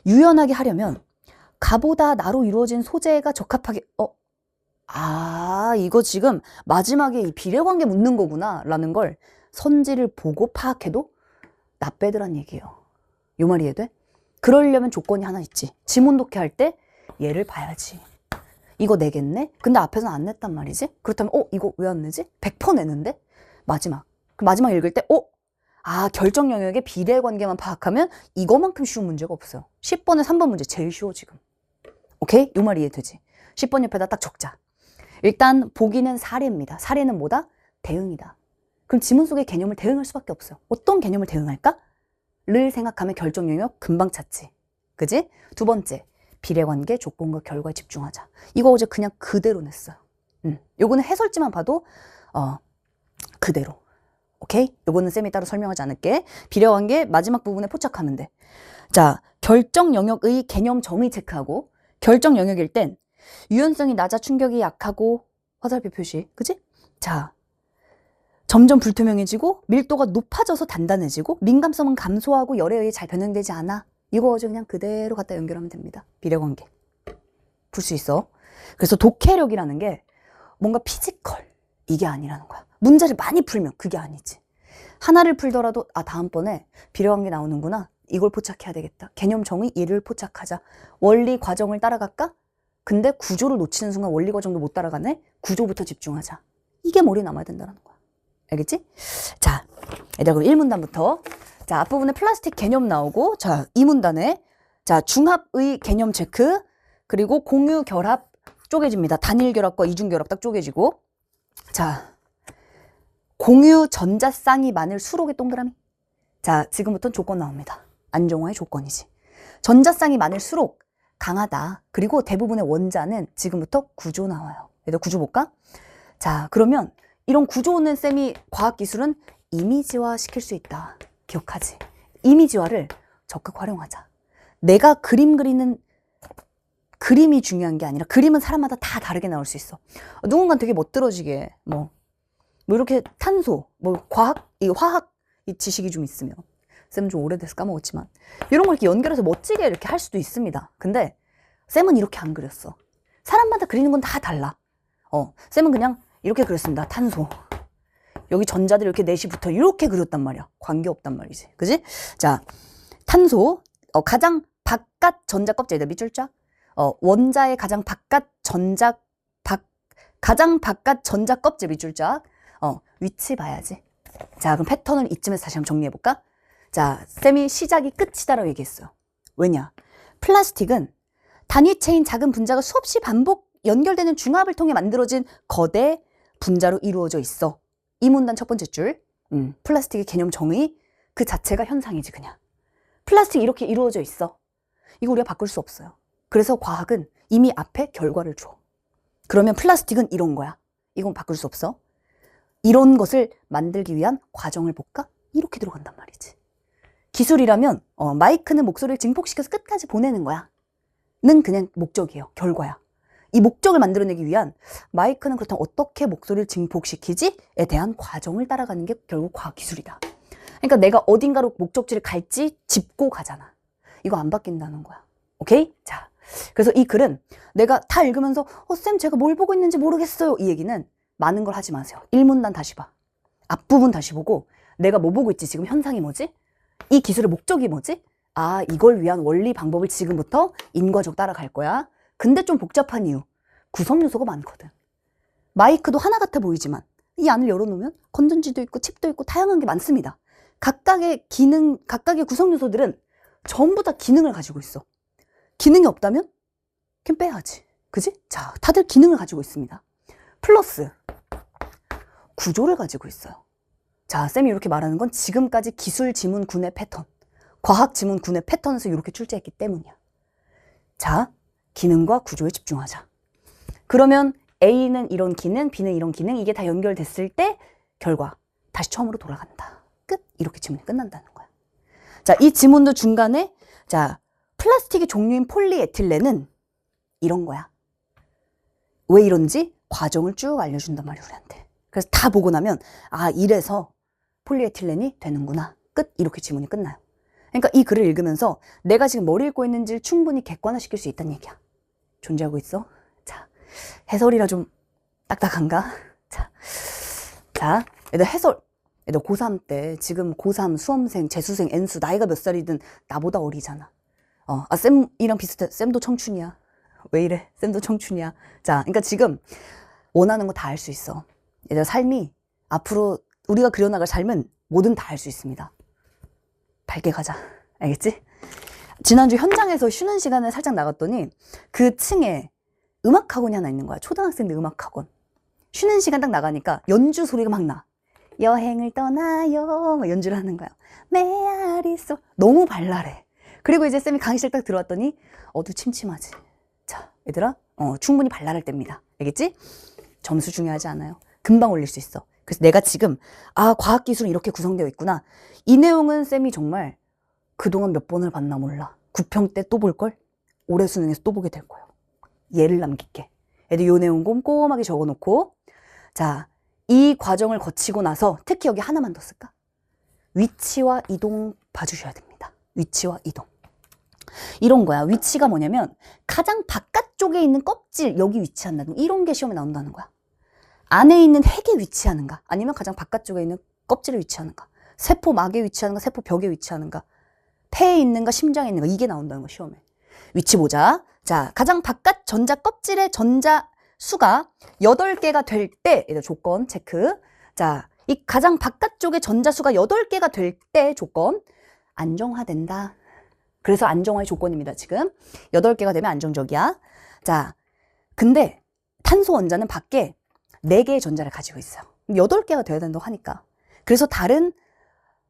A: 유연하게 하려면 가보다 나로 이루어진 소재가 적합하게 이거 지금 마지막에 이 비례관계 묻는 거구나 라는 걸 선지를 보고 파악해도 나 빼드란 얘기예요. 요 말 이해돼? 그러려면 조건이 하나 있지. 지문 독해할 때 얘를 봐야지. 이거 내겠네? 근데 앞에서는 안 냈단 말이지? 그렇다면 이거 왜 안 내지? 100% 내는데? 마지막. 그 마지막 읽을 때 결정 영역의 비례관계만 파악하면 이거만큼 쉬운 문제가 없어요. 10번에 3번 문제 제일 쉬워 지금. 오케이? 요 말 이해되지? 10번 옆에다 딱 적자. 일단 보기는 사례입니다. 사례는 뭐다? 대응이다. 그럼 지문 속의 개념을 대응할 수밖에 없어요. 어떤 개념을 대응할까? 를 생각하면 결정 영역 금방 찾지. 그지? 두 번째, 비례관계, 조건과 결과에 집중하자. 이거 어제 그냥 그대로 냈어요. 요거는 해설지만 봐도 그대로. 오케이? 요거는 쌤이 따로 설명하지 않을게. 비례관계 마지막 부분에 포착하면 돼. 자, 결정 영역의 개념 정의 체크하고, 결정 영역일 땐 유연성이 낮아 충격이 약하고 화살표 표시. 그지? 자, 점점 불투명해지고 밀도가 높아져서 단단해지고 민감성은 감소하고 열에 의해 잘 변형되지 않아. 이거 어제 그냥 그대로 갖다 연결하면 됩니다. 비례관계. 풀 수 있어. 그래서 독해력이라는 게 뭔가 피지컬 이게 아니라는 거야. 문제를 많이 풀면 그게 아니지. 하나를 풀더라도 다음번에 비례관계 나오는구나. 이걸 포착해야 되겠다. 개념 정의 이를 포착하자. 원리 과정을 따라갈까? 근데 구조를 놓치는 순간 원리 과정도 못 따라가네? 구조부터 집중하자. 이게 머리에 남아야 된다는 거야. 알겠지? 자, 얘들아 그럼 1문단부터. 자, 앞부분에 플라스틱 개념 나오고, 자, 2문단에 자, 중합의 개념 체크, 그리고 공유 결합 쪼개집니다. 단일 결합과 이중 결합 딱 쪼개지고. 자, 공유 전자 쌍이 많을 수록의 동그라미. 자, 지금부터는 조건 나옵니다. 안정화의 조건이지. 전자 쌍이 많을 수록 강하다. 그리고 대부분의 원자는 지금부터 구조 나와요. 얘들 구조 볼까? 자, 그러면 이런 구조는 쌤이 과학기술은 이미지화 시킬 수 있다. 기억하지? 이미지화를 적극 활용하자. 내가 그림 그리는 그림이 중요한 게 아니라 그림은 사람마다 다 다르게 나올 수 있어. 누군가는 되게 멋들어지게 뭐 이렇게 탄소, 화학 이 지식이 좀 있으면 쌤은 좀 오래돼서 까먹었지만 이런 걸 이렇게 연결해서 멋지게 이렇게 할 수도 있습니다. 근데 쌤은 이렇게 안 그렸어. 사람마다 그리는 건 다 달라. 쌤은 그냥 이렇게 그렸습니다. 탄소. 여기 전자들이 이렇게 넷이 붙어 이렇게 그렸단 말이야. 관계없단 말이지. 그지? 자, 탄소. 가장 바깥 전자 껍질이다. 밑줄 쫙. 원자의 가장 바깥 전자 껍질 밑줄 쫙. 위치 봐야지. 자, 그럼 패턴을 이쯤에서 다시 한번 정리해볼까? 자, 쌤이 시작이 끝이다라고 얘기했어요. 왜냐? 플라스틱은 단위체인 작은 분자가 수없이 반복 연결되는 중합을 통해 만들어진 거대 분자로 이루어져 있어. 이 문단 첫 번째 줄. 플라스틱의 개념 정의 그 자체가 현상이지 그냥. 플라스틱이 이렇게 이루어져 있어. 이거 우리가 바꿀 수 없어요. 그래서 과학은 이미 앞에 결과를 줘. 그러면 플라스틱은 이런 거야. 이건 바꿀 수 없어. 이런 것을 만들기 위한 과정을 볼까? 이렇게 들어간단 말이지. 기술이라면 마이크는 목소리를 증폭시켜서 끝까지 보내는 거야. 는 그냥 목적이에요. 결과야. 이 목적을 만들어내기 위한 마이크는 그렇다면 어떻게 목소리를 증폭시키지에 대한 과정을 따라가는 게 결국 과학기술이다. 그러니까 내가 어딘가로 목적지를 갈지 짚고 가잖아. 이거 안 바뀐다는 거야. 오케이? 자, 그래서 이 글은 내가 다 읽으면서 쌤 제가 뭘 보고 있는지 모르겠어요. 이 얘기는 많은 걸 하지 마세요. 1문단 다시 봐. 앞부분 다시 보고 내가 뭐 보고 있지? 지금 현상이 뭐지? 이 기술의 목적이 뭐지? 이걸 위한 원리 방법을 지금부터 인과적 따라갈 거야. 근데 좀 복잡한 이유. 구성 요소가 많거든. 마이크도 하나 같아 보이지만 이 안을 열어놓으면 건전지도 있고 칩도 있고 다양한 게 많습니다. 각각의 구성 요소들은 전부 다 기능을 가지고 있어. 기능이 없다면 그냥 빼야지. 그지? 자, 다들 기능을 가지고 있습니다. 플러스 구조를 가지고 있어요. 자, 쌤이 이렇게 말하는 건 지금까지 기술 지문 군의 패턴, 과학 지문 군의 패턴에서 이렇게 출제했기 때문이야. 자, 기능과 구조에 집중하자. 그러면 A는 이런 기능, B는 이런 기능, 이게 다 연결됐을 때 결과 다시 처음으로 돌아간다. 끝. 이렇게 지문이 끝난다는 거야. 자, 이 지문도 중간에 자, 플라스틱의 종류인 폴리에틸렌은 이런 거야. 왜 이런지 과정을 쭉 알려준단 말이야, 우리한테. 그래서 다 보고 나면 이래서 폴리에틸렌이 되는구나. 끝. 이렇게 지문이 끝나요. 그러니까 이 글을 읽으면서 내가 지금 뭘 읽고 있는지를 충분히 객관화시킬 수 있다는 얘기야. 존재하고 있어. 자, 해설이라 좀 딱딱한가? 자, 얘들 해설. 얘들 고3 때 지금 고3 수험생, 재수생, N수 나이가 몇 살이든 나보다 어리잖아. 쌤이랑 비슷해. 쌤도 청춘이야. 왜 이래? 쌤도 청춘이야. 자, 그러니까 지금 원하는 거 다 알 수 있어. 얘들 삶이 앞으로 우리가 그려나갈 삶은 뭐든 다 알 수 있습니다. 밝게 가자. 알겠지? 지난주 현장에서 쉬는 시간에 살짝 나갔더니 그 층에 음악학원이 하나 있는 거야. 초등학생들 음악학원. 쉬는 시간 딱 나가니까 연주 소리가 막 나. 여행을 떠나요. 연주를 하는 거야. 메아리 소. 너무 발랄해. 그리고 이제 쌤이 강의실 딱 들어왔더니 어두침침하지. 자, 얘들아, 충분히 발랄할 때입니다. 알겠지? 점수 중요하지 않아요. 금방 올릴 수 있어. 그래서 내가 지금 과학기술은 이렇게 구성되어 있구나. 이 내용은 쌤이 정말 그동안 몇 번을 봤나 몰라. 9평 때 또 볼걸? 올해 수능에서 또 보게 될 거예요. 예를 남길게. 애들 요 내용 꼼꼼하게 적어놓고, 자, 이 과정을 거치고 나서 특히 여기 하나만 더 쓸까? 위치와 이동 봐주셔야 됩니다. 위치와 이동. 이런 거야. 위치가 뭐냐면 가장 바깥쪽에 있는 껍질 여기 위치한다는 이런 게 시험에 나온다는 거야. 안에 있는 핵에 위치하는가 아니면 가장 바깥쪽에 있는 껍질에 위치하는가, 세포막에 위치하는가, 세포벽에 위치하는가, 폐에 있는가, 심장에 있는가, 이게 나온다는 거 시험에. 위치 보자. 자, 가장 바깥 전자 껍질의 전자 수가 8개가 될 때, 얘들 조건 체크. 자, 이 가장 바깥쪽의 전자 수가 8개가 될 때 조건, 안정화된다. 그래서 안정화의 조건입니다, 지금. 8개가 되면 안정적이야. 자, 근데 탄소 원자는 밖에 4개의 전자를 가지고 있어요. 8개가 돼야 된다고 하니까. 그래서 다른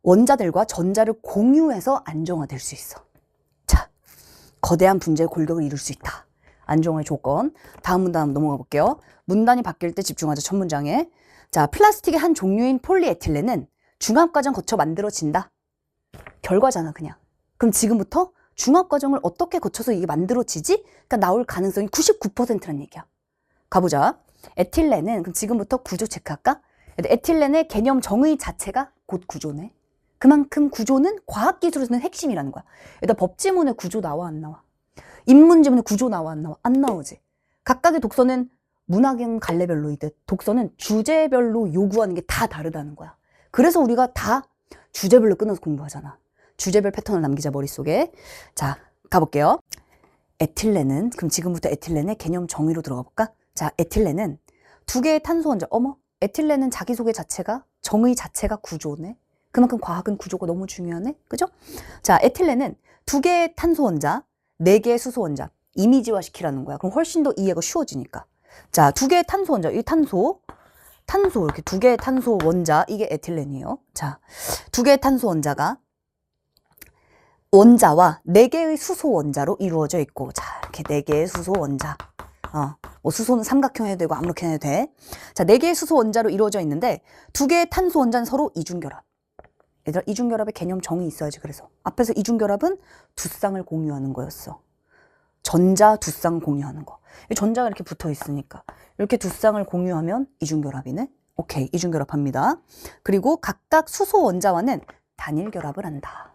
A: 원자들과 전자를 공유해서 안정화될 수 있어. 자, 거대한 분자의 골격을 이룰 수 있다. 안정화의 조건. 다음 문단 한번 넘어가 볼게요. 문단이 바뀔 때 집중하자, 첫 문장에. 자, 플라스틱의 한 종류인 폴리에틸렌은 중합과정 거쳐 만들어진다. 결과잖아, 그냥. 그럼 지금부터 중합과정을 어떻게 거쳐서 이게 만들어지지? 그러니까 나올 가능성이 99%란 얘기야. 가보자. 에틸렌은, 그럼 지금부터 구조 체크할까? 에틸렌의 개념 정의 자체가 곧 구조네. 그만큼 구조는 과학기술에서는 핵심이라는 거야. 일단 법지문에 구조 나와, 안 나와? 인문지문에 구조 나와, 안 나와? 안 나오지. 각각의 독서는 문학은 갈래별로 이듯 독서는 주제별로 요구하는 게 다 다르다는 거야. 그래서 우리가 다 주제별로 끊어서 공부하잖아. 주제별 패턴을 남기자, 머릿속에. 자, 가볼게요. 에틸렌은, 그럼 지금부터 에틸렌의 개념 정의로 들어가 볼까? 자, 에틸렌은 2개의 탄소 원자. 어머, 에틸렌은 자기소개 자체가, 정의 자체가 구조네. 그만큼 과학은 구조가 너무 중요하네. 그죠? 자, 에틸렌은 2개의 탄소 원자, 4개의 수소 원자. 이미지화 시키라는 거야. 그럼 훨씬 더 이해가 쉬워지니까. 자, 2개의 탄소 원자. 이 탄소 이렇게 2개의 탄소 원자, 이게 에틸렌이에요. 자, 2개의 탄소 원자가 원자와 4개의 수소 원자로 이루어져 있고, 자, 이렇게 4개의 수소 원자. 뭐 수소는 삼각형 해도 되고 아무렇게나 해도 돼. 자, 4개의 수소 원자로 이루어져 있는데 2개의 탄소 원자는 서로 이중결합. 얘들아, 이중결합의 개념 정의 있어야지. 그래서 앞에서 이중결합은 두 쌍을 공유하는 거였어. 전자 두 쌍 공유하는 거. 전자가 이렇게 붙어 있으니까 이렇게 두 쌍을 공유하면 이중결합이네. 오케이, 이중결합합니다. 그리고 각각 수소 원자와는 단일 결합을 한다.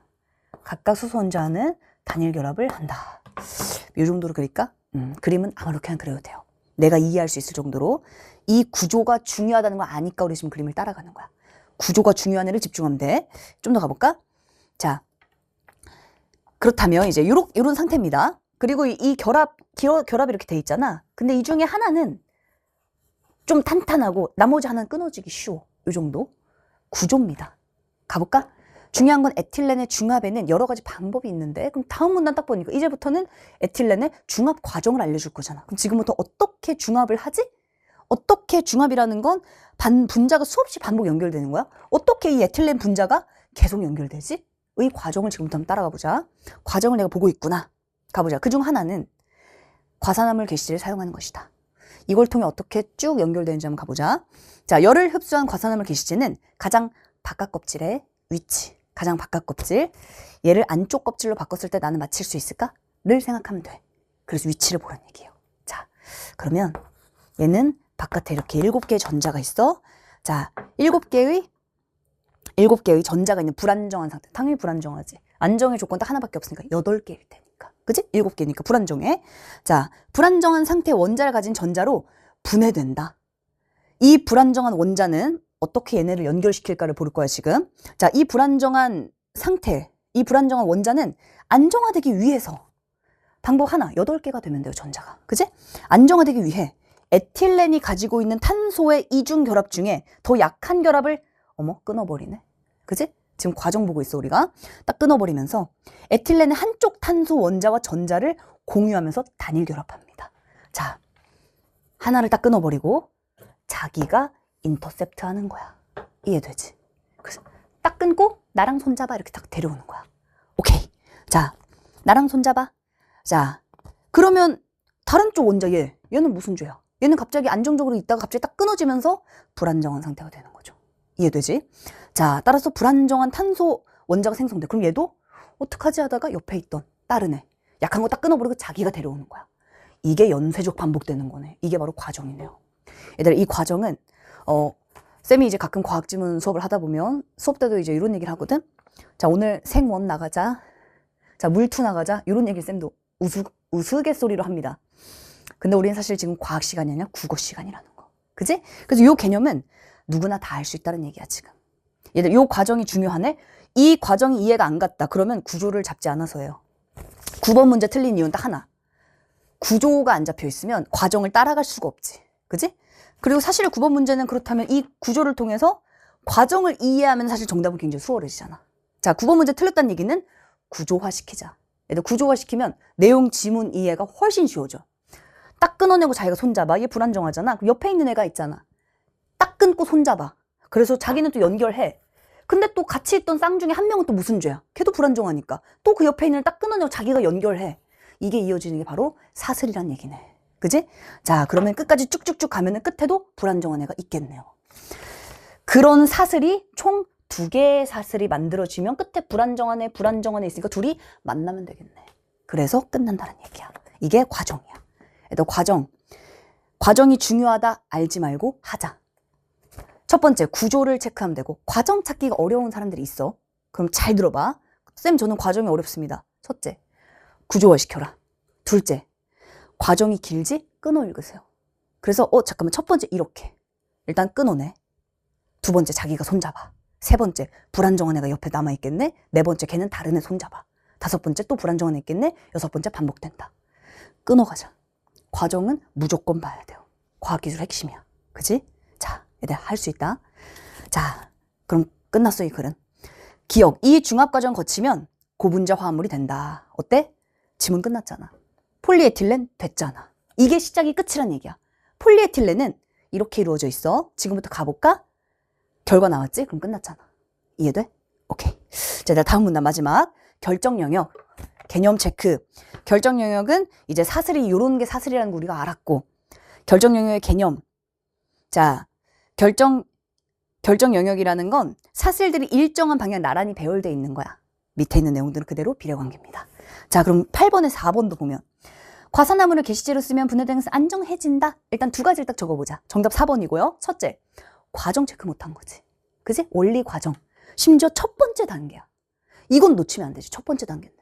A: 각각 수소 원자는 단일 결합을 한다. 이 정도로 그릴까? 그림은 아무렇게나 그려도 돼요. 내가 이해할 수 있을 정도로. 이 구조가 중요하다는 걸 아니까 우리 지금 그림을 따라가는 거야. 구조가 중요한 애를 집중하면 돼. 좀 더 가볼까? 자, 그렇다면 이제 요런 상태입니다. 그리고 이 결합이 이렇게 돼 있잖아. 근데 이 중에 하나는 좀 탄탄하고 나머지 하나는 끊어지기 쉬워. 이 정도 구조입니다. 가볼까? 중요한 건 에틸렌의 중합에는 여러 가지 방법이 있는데, 그럼 다음 문단 딱 보니까 이제부터는 에틸렌의 중합 과정을 알려줄 거잖아. 그럼 지금부터 어떻게 중합을 하지? 어떻게 중합이라는 건 분자가 수없이 반복 연결되는 거야? 어떻게 이 에틸렌 분자가 계속 연결되지? 이 과정을 지금부터 한번 따라가 보자. 과정을 내가 보고 있구나. 가보자. 그중 하나는 과산화물 개시제를 사용하는 것이다. 이걸 통해 어떻게 쭉 연결되는지 한번 가보자. 자, 열을 흡수한 과산화물 개시제는 가장 바깥 껍질의 위치, 가장 바깥 껍질, 얘를 안쪽 껍질로 바꿨을 때 나는 맞힐 수 있을까? 를 생각하면 돼. 그래서 위치를 보라는 얘기예요. 자, 그러면 얘는 바깥에 이렇게 7개의 전자가 있어. 자, 7개의 전자가 있는 불안정한 상태. 당연히 불안정하지. 안정의 조건 딱 하나밖에 없으니까 8개일 테니까. 그치? 7개니까 불안정해. 자, 불안정한 상태의 원자를 가진 전자로 분해된다. 이 불안정한 원자는 어떻게 얘네를 연결시킬까를 볼 거야, 지금. 자, 이 불안정한 상태, 이 불안정한 원자는 안정화되기 위해서 방법 하나, 8개가 되면 돼요, 전자가. 그치? 안정화되기 위해 에틸렌이 가지고 있는 탄소의 이중 결합 중에 더 약한 결합을 끊어버리네. 그치? 지금 과정 보고 있어, 우리가. 딱 끊어버리면서 에틸렌의 한쪽 탄소 원자와 전자를 공유하면서 단일 결합합니다. 자, 하나를 딱 끊어버리고 자기가 인터셉트 하는 거야. 이해되지? 그래서 딱 끊고 나랑 손잡아 이렇게 딱 데려오는 거야. 오케이. 자, 나랑 손잡아. 자, 그러면 다른 쪽 원자 얘는 무슨 죄야? 얘는 갑자기 안정적으로 있다가 갑자기 딱 끊어지면서 불안정한 상태가 되는 거죠. 이해되지? 자, 따라서 불안정한 탄소 원자가 생성돼. 그럼 얘도 어떡하지 하다가 옆에 있던 다른 애 약한 거 딱 끊어버리고 자기가 데려오는 거야. 이게 연쇄적 반복되는 거네. 이게 바로 과정이네요. 얘들아, 이 과정은 쌤이 이제 가끔 과학지문 수업을 하다 보면 수업 때도 이제 이런 얘기를 하거든. 자, 오늘 생원 나가자. 자, 물투 나가자. 이런 얘기를 쌤도 우스갯소리로 합니다. 근데 우리는 사실 지금 과학 시간이 아니라 국어 시간이라는 거. 그지? 그래서 이 개념은 누구나 다 알 수 있다는 얘기야, 지금. 얘들, 이 과정이 중요하네? 이 과정이 이해가 안 갔다. 그러면 구조를 잡지 않아서예요. 9번 문제 틀린 이유는 딱 하나. 구조가 안 잡혀 있으면 과정을 따라갈 수가 없지. 그지? 그리고 사실 9번 문제는 그렇다면 이 구조를 통해서 과정을 이해하면 사실 정답은 굉장히 수월해지잖아. 자, 9번 문제 틀렸다는 얘기는 구조화시키자. 얘들 구조화시키면 내용 지문 이해가 훨씬 쉬워져. 딱 끊어내고 자기가 손잡아. 얘 불안정하잖아. 그럼 옆에 있는 애가 있잖아. 딱 끊고 손잡아. 그래서 자기는 또 연결해. 근데 또 같이 있던 쌍 중에 한 명은 또 무슨 죄야? 걔도 불안정하니까. 또 그 옆에 있는 애를 딱 끊어내고 자기가 연결해. 이게 이어지는 게 바로 사슬이란 얘기네. 그지? 자, 그러면 끝까지 쭉쭉쭉 가면은 끝에도 불안정한 애가 있겠네요. 그런 사슬이 총 2개의 사슬이 만들어지면 끝에 불안정한 애 있으니까 둘이 만나면 되겠네. 그래서 끝난다는 얘기야. 이게 과정이야. 너 과정이 중요하다 알지 말고 하자. 첫 번째, 구조를 체크하면 되고. 과정 찾기가 어려운 사람들이 있어. 그럼 잘 들어봐. 쌤, 저는 과정이 어렵습니다. 첫째, 구조화시켜라. 둘째, 과정이 길지? 끊어 읽으세요. 그래서 잠깐만, 첫 번째 이렇게 일단 끊어내. 두 번째, 자기가 손잡아. 세 번째, 불안정한 애가 옆에 남아있겠네. 네 번째, 걔는 다른 애 손잡아. 다섯 번째, 또 불안정한 애 있겠네. 여섯 번째, 반복된다. 끊어가자. 과정은 무조건 봐야 돼요. 과학기술 핵심이야. 그치? 자, 얘들 할 수 있다. 자, 그럼 끝났어, 이 글은. 기억, 이 중합과정 거치면 고분자 화합물이 된다. 어때? 지문 끝났잖아. 폴리에틸렌 됐잖아. 이게 시작이 끝이란 얘기야. 폴리에틸렌은 이렇게 이루어져 있어. 지금부터 가볼까? 결과 나왔지? 그럼 끝났잖아. 이해돼? 오케이. 자, 다음 문단 마지막. 결정 영역. 개념 체크. 결정 영역은 이제 사슬이 요런 게 사슬이라는 거 우리가 알았고, 결정 영역의 개념. 자, 결정 영역이라는 건 사슬들이 일정한 방향 나란히 배열되어 있는 거야. 밑에 있는 내용들은 그대로 비례관계입니다. 자, 그럼 8번에 4번도 보면 과산화물을 게시제로 쓰면 분해되면서 안정해진다. 일단 두 가지를 딱 적어보자. 정답 4번이고요. 첫째, 과정 체크 못한 거지. 그지? 원리 과정. 심지어 첫 번째 단계야. 이건 놓치면 안 되지. 첫 번째 단계인데.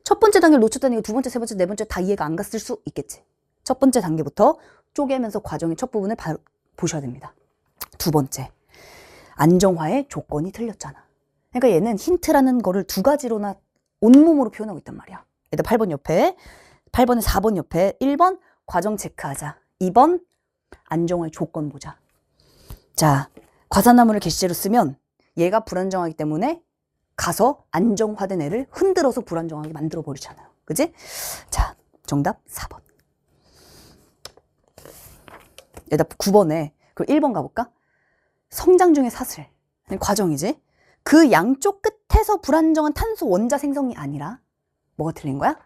A: 첫 번째 단계를 놓쳤다는 게 두 번째, 세 번째, 네 번째 다 이해가 안 갔을 수 있겠지. 첫 번째 단계부터 쪼개면서 과정의 첫 부분을 보셔야 됩니다. 두 번째, 안정화의 조건이 틀렸잖아. 그러니까 얘는 힌트라는 거를 두 가지로나 온몸으로 표현하고 있단 말이야. 얘들 8번 옆에, 8번에 4번 옆에 1번 과정 체크하자. 2번 안정화의 조건 보자. 자, 과산화물을 게시제로 쓰면 얘가 불안정하기 때문에 가서 안정화된 애를 흔들어서 불안정하게 만들어 버리잖아요. 그지? 자, 정답 4번. 얘들 9번에 그리고 1번 가볼까? 성장 중의 사슬. 과정이지? 그 양쪽 끝에서 불안정한 탄소 원자 생성이 아니라 뭐가 틀린 거야?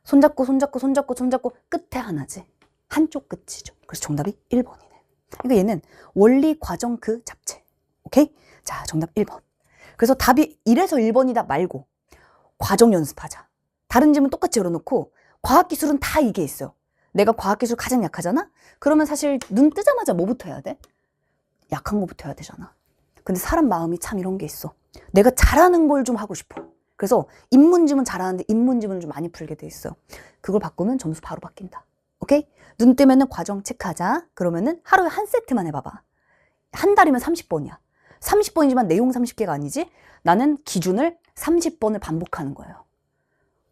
A: 손잡고 끝에 하나지. 한쪽 끝이죠. 그래서 정답이 1번이네. 그러니까 얘는 원리 과정 그 잡채. 오케이? 자, 정답 1번. 그래서 답이 이래서 1번이다 말고 과정 연습하자. 다른 질문 똑같이 열어놓고 과학기술은 다 이게 있어요. 내가 과학기술 가장 약하잖아? 그러면 사실 눈 뜨자마자 뭐부터 해야 돼? 약한 거부터 해야 되잖아. 근데 사람 마음이 참 이런 게 있어. 내가 잘하는 걸 좀 하고 싶어. 그래서 인문지문 잘하는데 인문지문을 좀 많이 풀게 돼 있어. 그걸 바꾸면 점수 바로 바뀐다. 오케이? 눈 뜨면은 과정 체크하자. 그러면은 하루에 한 세트만 해봐봐. 한 달이면 30번이야. 30번이지만 내용 30개가 아니지? 나는 기준을 30번을 반복하는 거예요.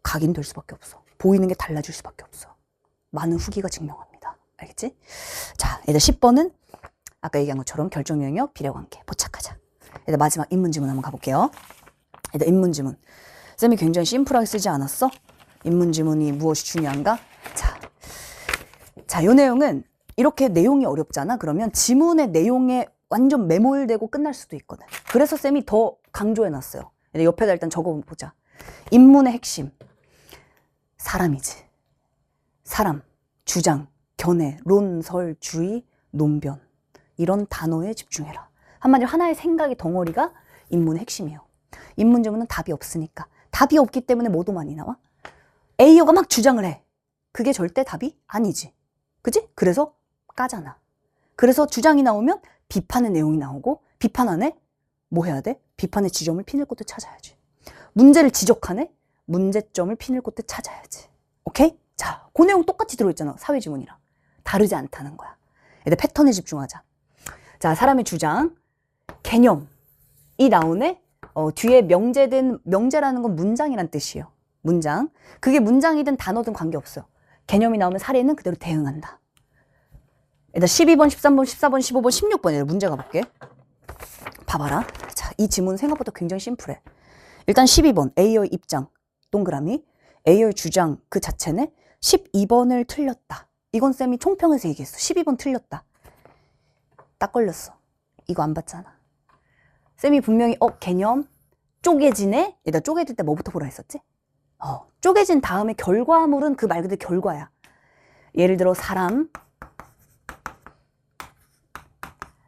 A: 각인될 수밖에 없어. 보이는 게 달라질 수밖에 없어. 많은 후기가 증명합니다. 알겠지? 자, 얘들 10번은 아까 얘기한 것처럼 결정 영역, 비례관계 포착하자. 얘들 마지막 인문지문 한번 가볼게요. 얘들 인문지문. 쌤이 굉장히 심플하게 쓰지 않았어? 인문지문이 무엇이 중요한가? 자, 이 내용은 이렇게 내용이 어렵잖아. 그러면 지문의 내용의 완전 매몰되고 끝날 수도 있거든. 그래서 쌤이 더 강조해놨어요. 옆에다 일단 적어보자. 인문의 핵심. 사람이지. 사람, 주장, 견해, 론, 설, 주의, 논변. 이런 단어에 집중해라. 한마디로 하나의 생각의 덩어리가 인문의 핵심이에요. 인문지문은 답이 없으니까. 답이 없기 때문에 뭐도 많이 나와? A어가 막 주장을 해. 그게 절대 답이 아니지. 그지? 그래서 까잖아. 그래서 주장이 나오면 비판의 내용이 나오고, 비판 안에 뭐 해야 돼? 비판의 지점을 피낼 곳을 찾아야지. 문제를 지적하네? 문제점을 피낼 곳을 찾아야지. 오케이? 자, 그 내용 똑같이 들어있잖아. 사회지문이랑. 다르지 않다는 거야. 얘들 패턴에 집중하자. 자, 사람의 주장, 개념이 나오네? 뒤에 명제라는 건 문장이란 뜻이에요. 문장. 그게 문장이든 단어든 관계없어요. 개념이 나오면 사례는 그대로 대응한다. 일단 12번, 13번, 14번, 15번, 16번 문제 가볼게. 봐봐라. 자, 이 지문은 생각보다 굉장히 심플해. 일단 12번 A의 입장, 동그라미. A의 주장 그 자체네. 12번을 틀렸다. 이건 쌤이 총평에서 얘기했어. 12번 틀렸다. 딱 걸렸어. 이거 안 봤잖아. 쌤이 분명히 개념 쪼개지네. 얘들아 쪼개질 때 뭐부터 보라 했었지? 쪼개진 다음에 결과물은 그 말 그대로 결과야. 예를 들어 사람,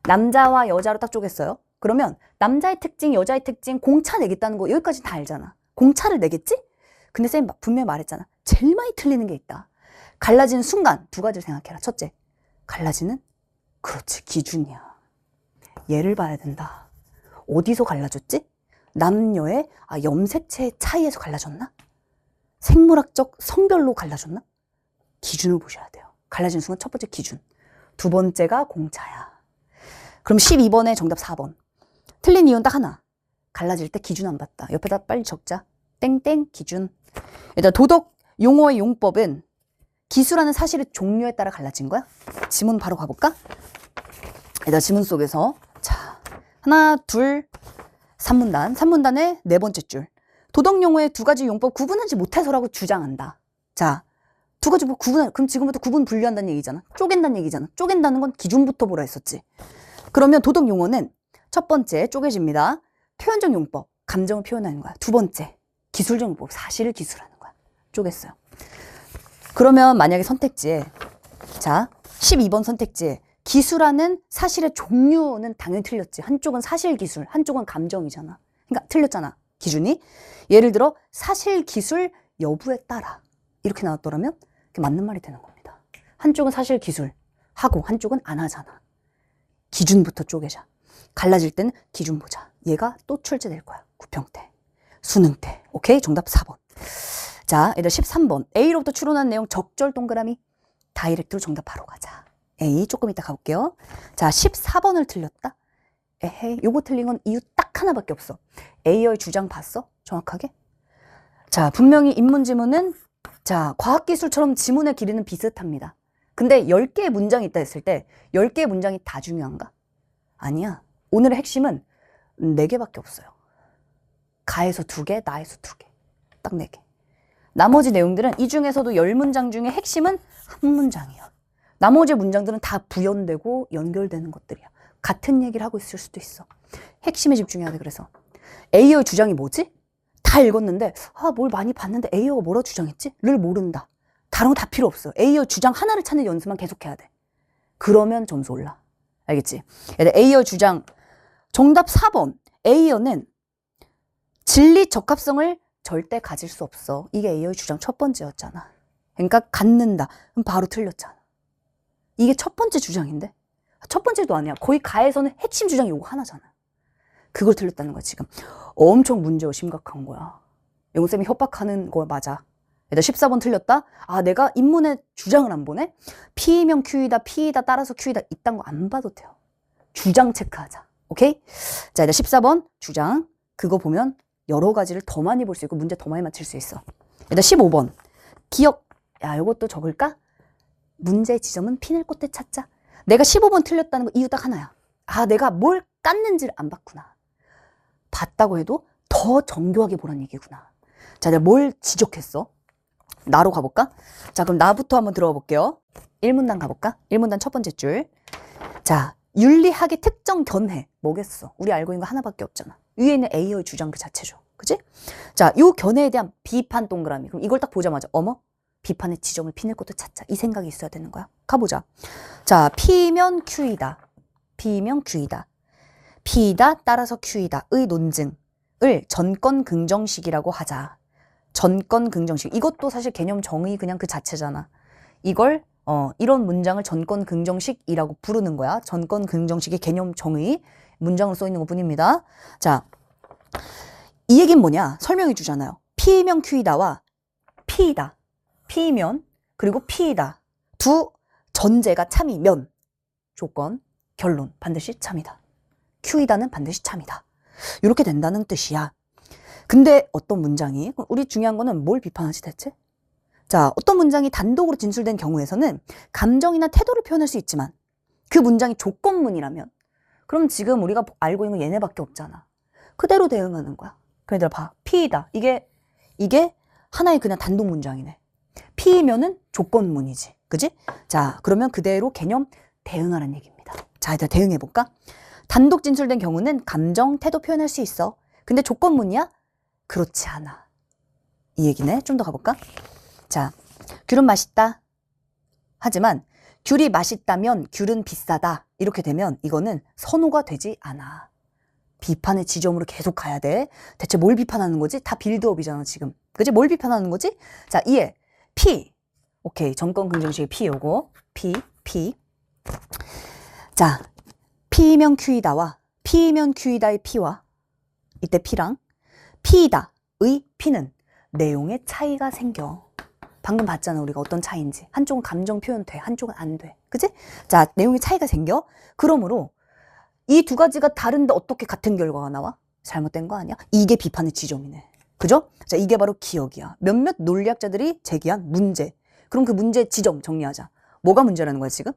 A: 남자와 여자로 딱 쪼갰어요. 그러면 남자의 특징, 여자의 특징, 공차 내겠다는 거 여기까지 다 알잖아. 공차를 내겠지? 근데 쌤 분명히 말했잖아. 제일 많이 틀리는 게 있다. 갈라지는 순간 두 가지를 생각해라. 첫째, 갈라지는 그렇지 기준이야. 얘를 봐야 된다. 어디서 갈라졌지? 남녀의 염색체의 차이에서 갈라졌나? 생물학적 성별로 갈라졌나? 기준을 보셔야 돼요. 갈라지는 순간 첫 번째 기준. 두 번째가 공차야. 그럼 12번에 정답 4번. 틀린 이유는 딱 하나. 갈라질 때 기준 안 봤다. 옆에다 빨리 적자. 땡땡 기준. 일단 도덕 용어의 용법은 기수라는 사실의 종류에 따라 갈라진 거야. 지문 바로 가볼까? 일단 지문 속에서 자 하나 둘 3문단 3문단의 네 번째 줄. 도덕 용어의 두 가지 용법 구분하지 못해서라고 주장한다. 자, 두 가지 뭐 그럼 지금부터 구분 분류한다는 얘기잖아. 쪼갠다는 얘기잖아. 쪼갠다는 건 기준부터 보라 했었지. 그러면 도덕 용어는 첫 번째 쪼개집니다. 표현적 용법, 감정을 표현하는 거야. 두 번째, 기술적 용법, 사실을 기술하는 거야. 쪼갰어요. 그러면 만약에 선택지에 자 12번 선택지에 기술하는 사실의 종류는 당연히 틀렸지. 한쪽은 사실 기술, 한쪽은 감정이잖아. 그러니까 틀렸잖아. 기준이. 예를 들어 사실 기술 여부에 따라 이렇게 나왔더라면 맞는 말이 되는 겁니다. 한쪽은 사실 기술 하고 한쪽은 안 하잖아. 기준부터 쪼개자. 갈라질 때는 기준 보자. 얘가 또 출제될 거야. 구평 때, 수능 때. 오케이? 정답 4번. 자, 얘들 13번. A로부터 추론한 내용 적절 동그라미. 다이렉트로 정답 바로 가자. A 조금 이따 가볼게요. 자, 14번을 틀렸다. 에헤이, 요거 틀린 건 이유 딱 하나밖에 없어. A의 주장 봤어? 정확하게? 자, 분명히 인문지문은 자, 과학기술처럼 지문의 길이는 비슷합니다. 근데 10개의 문장이 있다 했을 때 10개의 문장이 다 중요한가? 아니야. 오늘의 핵심은 4개밖에 없어요. 가에서 2개, 나에서 2개. 딱 4개. 나머지 내용들은 이 중에서도 10문장 중에 핵심은 한 문장이야. 나머지 문장들은 다 부연되고 연결되는 것들이야. 같은 얘기를 하고 있을 수도 있어. 핵심에 집중해야 돼. 그래서 A의 주장이 뭐지? 다 읽었는데 뭘 많이 봤는데 A가 뭐라 주장했지? 를 모른다. 다른 거 다 필요 없어. A의 주장 하나를 찾는 연습만 계속해야 돼. 그러면 점수 올라. 알겠지? A의 주장 정답 4번. A어는 진리 적합성을 절대 가질 수 없어. 이게 A의 주장 첫 번째였잖아. 그러니까 갖는다. 그럼 바로 틀렸잖아. 이게 첫 번째 주장인데? 첫 번째도 아니야. 거의 가에서는 핵심 주장이 이거 하나잖아. 그걸 틀렸다는 거야 지금. 엄청 문제가 심각한 거야. 영쌤이 협박하는 거 맞아. 얘들 14번 틀렸다? 내가 인문의 주장을 안 보네? P면 Q이다, P이다, 따라서 Q이다. 이딴 거 안 봐도 돼요. 주장 체크하자. 오케이? 자, 얘들 14번 주장. 그거 보면 여러 가지를 더 많이 볼 수 있고 문제 더 많이 맞힐 수 있어. 얘들 15번 기억. 야, 요것도 적을까? 문제의 지점은 피낼 곳에 찾자. 내가 15번 틀렸다는 거 이유 딱 하나야. 내가 뭘 깠는지를 안 봤구나. 봤다고 해도 더 정교하게 보란 얘기구나. 자, 내가 뭘 지적했어? 나로 가볼까? 자, 그럼 나부터 한번 들어가 볼게요. 1문단 가볼까? 1문단 첫 번째 줄. 자, 윤리학의 특정 견해 뭐겠어? 우리 알고 있는 거 하나밖에 없잖아. 위에 있는 A의 주장 그 자체죠. 그치? 자, 요 견해에 대한 비판 동그라미. 그럼 이걸 딱 보자마자 어머? 비판의 지점을 피낼 것도 찾자. 이 생각이 있어야 되는 거야. 가보자. 자, P면 Q이다. P면 Q이다. P이다 따라서 Q이다. 의 논증을 전권 긍정식이라고 하자. 전권 긍정식. 이것도 사실 개념 정의 그냥 그 자체잖아. 이걸 이런 문장을 전권 긍정식이라고 부르는 거야. 전권 긍정식의 개념 정의 문장으로 써 있는 것 뿐입니다. 자, 이 얘기는 뭐냐? 설명해 주잖아요. P면 Q이다와 P이다. P면 그리고 P이다. 두 전제가 참이면 조건, 결론 반드시 참이다. Q이다는 반드시 참이다. 이렇게 된다는 뜻이야. 근데 어떤 문장이 우리 중요한 거는 뭘 비판하지 대체? 자, 어떤 문장이 단독으로 진술된 경우에서는 감정이나 태도를 표현할 수 있지만 그 문장이 조건문이라면 그럼 지금 우리가 알고 있는 건 얘네밖에 없잖아. 그대로 대응하는 거야. 그러니까 봐. P이다. 이게 하나의 그냥 단독 문장이네. P이면은 조건문이지. 그지? 자, 그러면 그대로 개념 대응하라는 얘기입니다. 자, 일단 대응해볼까? 단독 진술된 경우는 감정, 태도 표현할 수 있어. 근데 조건문이야? 그렇지 않아. 이 얘기네. 좀 더 가볼까? 자, 귤은 맛있다. 하지만 귤이 맛있다면 귤은 비싸다. 이렇게 되면 이거는 선호가 되지 않아. 비판의 지점으로 계속 가야 돼. 대체 뭘 비판하는 거지? 다 빌드업이잖아 지금. 그치? 뭘 비판하는 거지? 자, 이해. P. 오케이. 전권 긍정식의 P 요거. P. 자, P면 Q이다와 P면 Q이다의 P와 이때 P랑 P이다의 P는 내용의 차이가 생겨. 방금 봤잖아 우리가 어떤 차이인지. 한쪽은 감정 표현 돼. 한쪽은 안 돼. 그치? 자, 내용의 차이가 생겨. 그러므로 이 두 가지가 다른데 어떻게 같은 결과가 나와? 잘못된 거 아니야? 이게 비판의 지점이네. 그죠? 자, 이게 바로 기억이야. 몇몇 논리학자들이 제기한 문제. 그럼 그 문제 지점 정리하자. 뭐가 문제라는 거야 지금?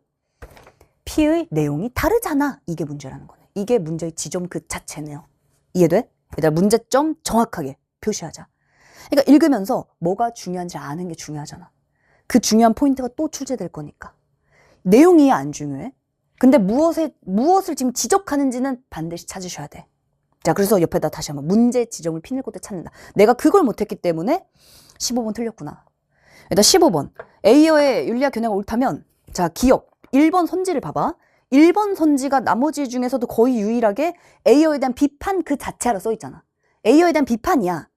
A: P의 내용이 다르잖아. 이게 문제라는 거네. 이게 문제의 지점 그 자체네요. 이해돼? 얘들아 문제점 정확하게 표시하자. 그러니까 읽으면서 뭐가 중요한지 아는 게 중요하잖아. 그 중요한 포인트가 또 출제될 거니까. 내용이 안 중요해. 근데 무엇을 지금 지적하는지는 반드시 찾으셔야 돼. 자, 그래서 옆에다 다시 한번 문제 지점을 피낼 곳을 찾는다. 내가 그걸 못했기 때문에 15번 틀렸구나. 일단 15번. A어의 윤리학 견해가 옳다면 자, 기억. 1번 선지를 봐봐. 1번 선지가 나머지 중에서도 거의 유일하게 A어에 대한 비판 그 자체로 써 있잖아. A어에 대한 비판이야.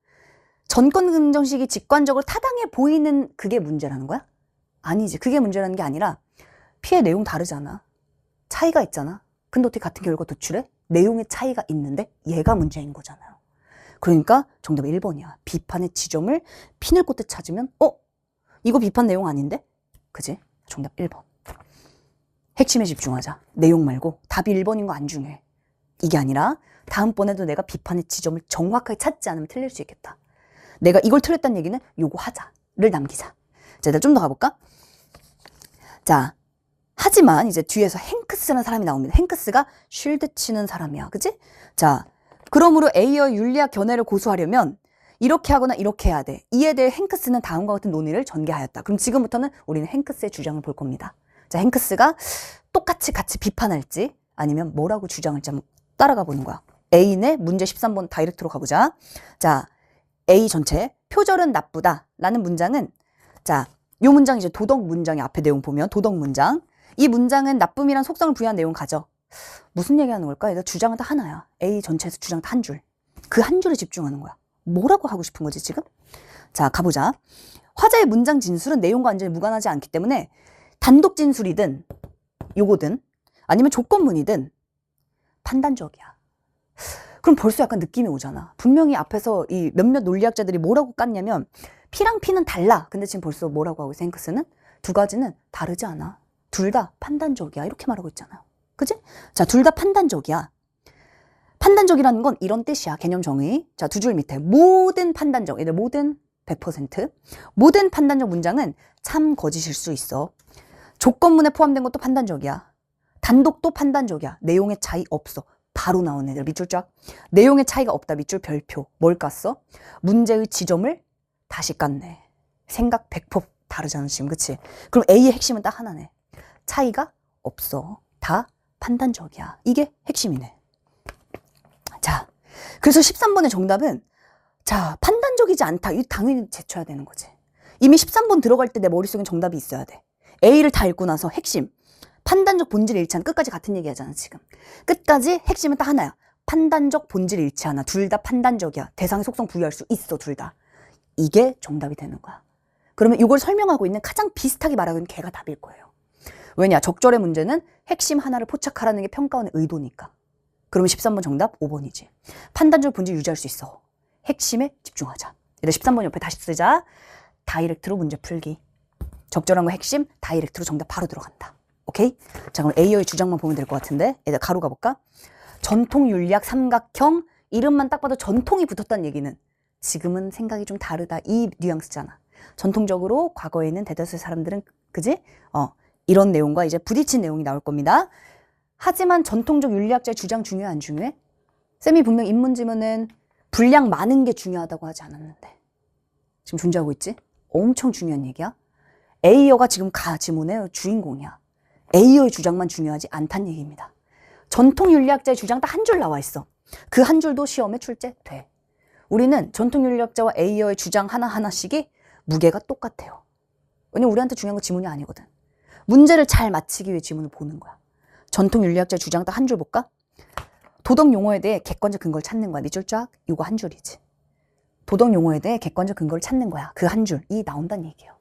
A: 전권 긍정식이 직관적으로 타당해 보이는 그게 문제라는 거야? 아니지. 그게 문제라는 게 아니라 P의 내용 다르잖아. 차이가 있잖아. 근데 어떻게 같은 결과 도출해? 내용의 차이가 있는데 얘가 문제인 거잖아요. 그러니까 정답 1번이야. 비판의 지점을 피낼 곳에 찾으면 이거 비판 내용 아닌데? 그지? 정답 1번. 핵심에 집중하자. 내용 말고 답이 1번인 거 안 중요해. 이게 아니라 다음번에도 내가 비판의 지점을 정확하게 찾지 않으면 틀릴 수 있겠다. 내가 이걸 틀렸다는 얘기는 요거 하자를 남기자. 자, 일단 좀 더 가볼까? 자, 하지만 이제 뒤에서 행크스라는 사람이 나옵니다. 행크스가 쉴드 치는 사람이야. 그치? 자, 그러므로 A의 윤리학 견해를 고수하려면 이렇게 하거나 이렇게 해야 돼. 이에 대해 행크스는 다음과 같은 논의를 전개하였다. 그럼 지금부터는 우리는 행크스의 주장을 볼 겁니다. 자, 행크스가 똑같이 같이 비판할지 아니면 뭐라고 주장할지 한번 따라가 보는 거야. A의 문제 13번 다이렉트로 가보자. 자, A 전체 표절은 나쁘다 라는 문장은 자, 요 문장 이제 도덕 문장의 앞에 내용 보면 도덕 문장. 이 문장은 나쁨이란 속성을 부여한 내용 가져. 무슨 얘기하는 걸까? 얘가 주장은 다 하나야. A 전체에서 주장 다 한 줄. 그 한 줄에 집중하는 거야. 뭐라고 하고 싶은 거지 지금? 자, 가보자. 화자의 문장 진술은 내용과 완전히 무관하지 않기 때문에 단독 진술이든 요거든 아니면 조건문이든 판단적이야. 그럼 벌써 약간 느낌이 오잖아. 분명히 앞에서 이 몇몇 논리학자들이 뭐라고 깠냐면 P랑 P는 달라. 근데 지금 벌써 뭐라고 하고 있어? 행크스는 두 가지는 다르지 않아. 둘 다 판단적이야. 이렇게 말하고 있잖아요. 그치? 자, 둘 다 판단적이야. 판단적이라는 건 이런 뜻이야. 개념 정의. 자, 두 줄 밑에 모든 판단적. 얘들 모든 100%. 모든 판단적 문장은 참 거짓일 수 있어. 조건문에 포함된 것도 판단적이야. 단독도 판단적이야. 내용의 차이 없어. 바로 나온 애들 밑줄 쫙. 내용의 차이가 없다. 밑줄 별표. 뭘 깠어? 문제의 지점을 다시 깠네. 생각 100% 다르잖아 지금. 그치? 그럼 A의 핵심은 딱 하나네. 차이가 없어. 다 판단적이야. 이게 핵심이네. 자, 그래서 13번의 정답은 자, 판단적이지 않다. 이거 당연히 제쳐야 되는 거지. 이미 13번 들어갈 때 내 머릿속엔 정답이 있어야 돼. A를 다 읽고 나서 핵심. 판단적 본질 일치하는 끝까지 같은 얘기 하잖아, 지금. 끝까지 핵심은 딱 하나야. 판단적 본질 일치하나. 둘 다 판단적이야. 대상의 속성 부여할 수 있어, 둘 다. 이게 정답이 되는 거야. 그러면 이걸 설명하고 있는 가장 비슷하게 말하고 있는 걔가 답일 거예요. 왜냐? 적절의 문제는 핵심 하나를 포착하라는 게 평가원의 의도니까. 그러면 13번 정답 5번이지. 판단적 본질 유지할 수 있어. 핵심에 집중하자. 얘들 13번 옆에 다시 쓰자. 다이렉트로 문제 풀기. 적절한 거 핵심, 다이렉트로 정답 바로 들어간다. 오케이? 자, 그럼 A어의 주장만 보면 될 것 같은데 얘들 가로 가볼까? 전통 윤리학 삼각형. 이름만 딱 봐도 전통이 붙었다는 얘기는 지금은 생각이 좀 다르다. 이 뉘앙스잖아. 전통적으로 과거에는 대다수의 사람들은 그지? 이런 내용과 이제 부딪힌 내용이 나올 겁니다. 하지만 전통적 윤리학자의 주장 중요해 안 중요해? 쌤이 분명 인문지문은 분량 많은 게 중요하다고 하지 않았는데 지금 존재하고 있지? 엄청 중요한 얘기야. A어가 지금 지문의 주인공이야. A어의 주장만 중요하지 않다는 얘기입니다. 전통 윤리학자의 주장 딱 한 줄 나와 있어. 그 한 줄도 시험에 출제돼. 우리는 전통 윤리학자와 A어의 주장 하나하나씩이 무게가 똑같아요. 왜냐면 우리한테 중요한 건 지문이 아니거든. 문제를 잘 맞히기 위해 지문을 보는 거야. 전통 윤리학자의 주장 딱 한 줄 볼까? 도덕 용어에 대해 객관적 근거를 찾는 거야. 네 줄 쫙. 이거 한 줄이지. 도덕 용어에 대해 객관적 근거를 찾는 거야. 그 한 줄이 나온다는 얘기예요.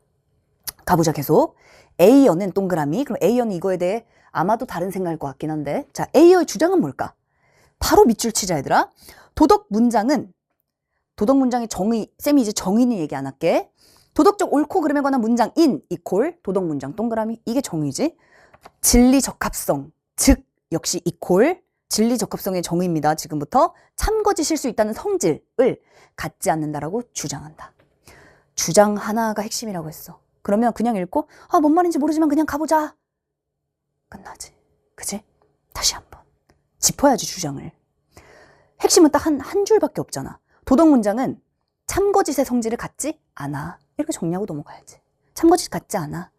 A: 가보자 계속. A어는 동그라미. 그럼 A어는 이거에 대해 아마도 다른 생각일 것 같긴 한데 자, A어의 주장은 뭘까? 바로 밑줄 치자 얘들아. 도덕 문장의 정의, 쌤이 이제 정의는 얘기 안 할게. 도덕적 옳고 그름에 관한 문장 인 이콜 도덕 문장 동그라미. 이게 정의지. 진리 적합성 즉 역시 이콜 진리 적합성의 정의입니다. 지금부터 참거짓일 수 있다는 성질을 갖지 않는다라고 주장한다. 주장 하나가 핵심이라고 했어. 그러면 그냥 읽고 뭔 말인지 모르지만 그냥 가보자. 끝나지. 그지? 다시 한번 짚어야지 주장을. 핵심은 딱 한 줄밖에 없잖아. 도덕 문장은 참거짓의 성질을 갖지 않아. 이렇게 정리하고 넘어가야지. 참거짓 갖지 않아.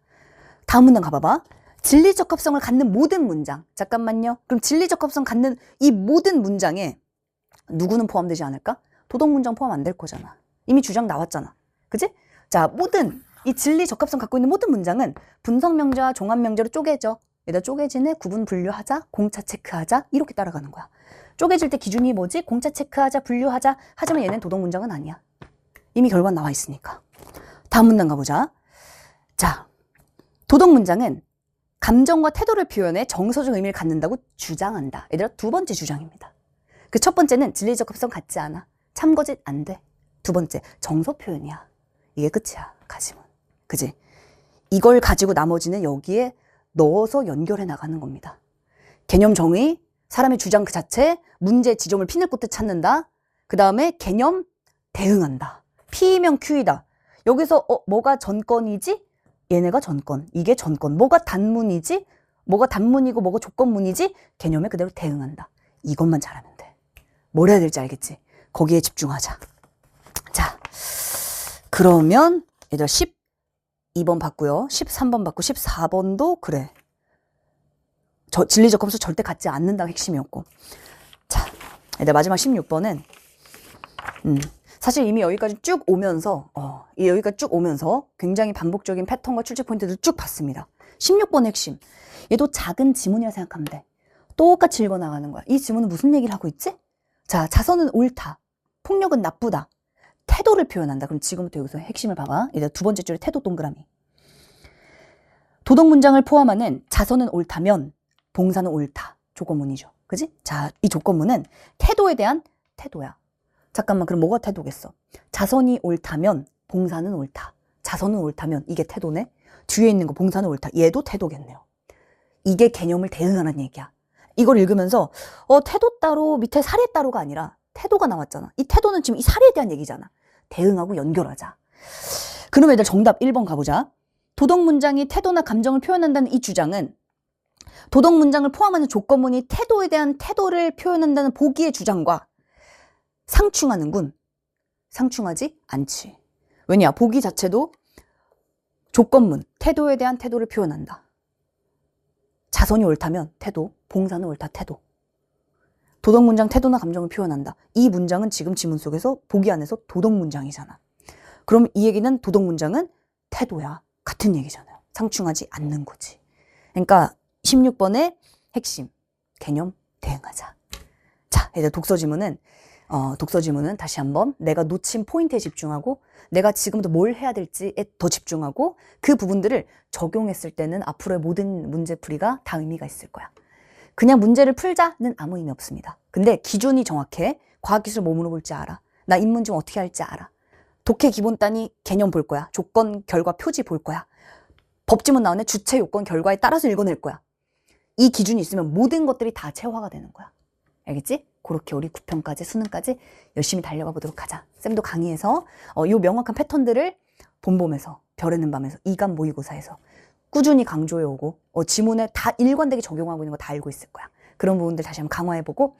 A: 다음 문장 가봐봐. 진리적 합성을 갖는 모든 문장. 잠깐만요. 그럼 진리적 합성 갖는 이 모든 문장에 누구는 포함되지 않을까? 도덕 문장 포함 안 될 거잖아. 이미 주장 나왔잖아. 그지? 자, 모든 이 진리 적합성 갖고 있는 모든 문장은 분석 명제와 종합 명제로 쪼개져. 얘다 쪼개지네. 구분 분류하자. 공차 체크하자. 이렇게 따라가는 거야. 쪼개질 때 기준이 뭐지? 공차 체크하자. 분류하자. 하지만 얘는 도덕 문장은 아니야. 이미 결과는 나와 있으니까. 다음 문장 가보자. 자, 도덕 문장은 감정과 태도를 표현해 정서적 의미를 갖는다고 주장한다. 얘들아, 두 번째 주장입니다. 그 첫 번째는 진리적 합성 갖지 않아. 참거짓 안 돼. 두 번째, 정서 표현이야. 이게 끝이야. 가지문. 그지? 이걸 가지고 나머지는 여기에 넣어서 연결해 나가는 겁니다. 개념 정의, 사람의 주장 그 자체, 문제 지점을 피늘 곳에 찾는다. 그 다음에 개념 대응한다. P이면 Q이다. 여기서 뭐가 전건이지? 얘네가 전건. 이게 전건. 뭐가 단문이지? 뭐가 단문이고 뭐가 조건문이지? 개념에 그대로 대응한다. 이것만 잘하면 돼. 뭘 해야 될지 알겠지? 거기에 집중하자. 자, 그러면 얘들아 12번 봤고요. 13번 봤고 14번도 그래. 진리적 함수 절대 갖지 않는다가 핵심이었고. 자, 얘들아 마지막 16번은 사실 이미 여기까지 쭉 오면서 굉장히 반복적인 패턴과 출제 포인트를 쭉 봤습니다. 16번 핵심. 얘도 작은 지문이라 생각하면 돼. 똑같이 읽어나가는 거야. 이 지문은 무슨 얘기를 하고 있지? 자, 자선은 옳다. 폭력은 나쁘다. 태도를 표현한다. 그럼 지금부터 여기서 핵심을 봐봐. 이제 두 번째 줄에 태도 동그라미. 도덕 문장을 포함하는 자선은 옳다면 봉사는 옳다. 조건문이죠. 그지? 자, 이 조건문은 태도에 대한 태도야. 잠깐만, 그럼 뭐가 태도겠어? 자선이 옳다면 봉사는 옳다. 자선은 옳다면 이게 태도네. 뒤에 있는 거 봉사는 옳다. 얘도 태도겠네요. 이게 개념을 대응하는 얘기야. 이걸 읽으면서 태도 따로 밑에 사례 따로가 아니라 태도가 나왔잖아. 이 태도는 지금 이 사례에 대한 얘기잖아. 대응하고 연결하자. 그럼 얘들 정답 1번 가보자. 도덕 문장이 태도나 감정을 표현한다는 이 주장은 도덕 문장을 포함하는 조건문이 태도에 대한 태도를 표현한다는 보기의 주장과 상충하는군. 상충하지 않지. 왜냐? 보기 자체도 조건문, 태도에 대한 태도를 표현한다. 자선이 옳다면 태도, 봉사는 옳다. 태도. 도덕 문장 태도나 감정을 표현한다. 이 문장은 지금 지문 속에서 보기 안에서 도덕 문장이잖아. 그럼 이 얘기는 도덕 문장은 태도야. 같은 얘기잖아요. 상충하지 않는 거지. 그러니까 16번의 핵심 개념 대응하자. 자, 이제 독서 지문은 다시 한번 내가 놓친 포인트에 집중하고 내가 지금부터 뭘 해야 될지에 더 집중하고 그 부분들을 적용했을 때는 앞으로의 모든 문제풀이가 다 의미가 있을 거야. 그냥 문제를 풀자는 아무 의미 없습니다. 근데 기준이 정확해. 과학기술 뭐 물어볼지 알아. 나 인문지문 어떻게 할지 알아. 독해 기본 단위 개념 볼 거야. 조건, 결과, 표지 볼 거야. 법지문 나오네. 주체, 요건, 결과에 따라서 읽어낼 거야. 이 기준이 있으면 모든 것들이 다 체화가 되는 거야. 알겠지? 그렇게 우리 9편까지 수능까지 열심히 달려가 보도록 하자. 쌤도 강의에서 이 명확한 패턴들을 본봄에서 별에는 밤에서 이감 모의고사에서 꾸준히 강조해 오고 지문에 다 일관되게 적용하고 있는 거 다 알고 있을 거야. 그런 부분들 다시 한번 강화해보고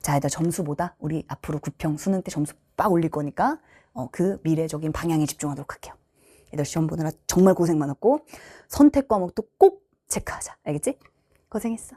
A: 자, 일단 점수보다 우리 앞으로 9평 수능 때 점수 빡 올릴 거니까 그 미래적인 방향에 집중하도록 할게요. 얘들 시험 보느라 정말 고생 많았고 선택 과목도 꼭 체크하자. 알겠지? 고생했어.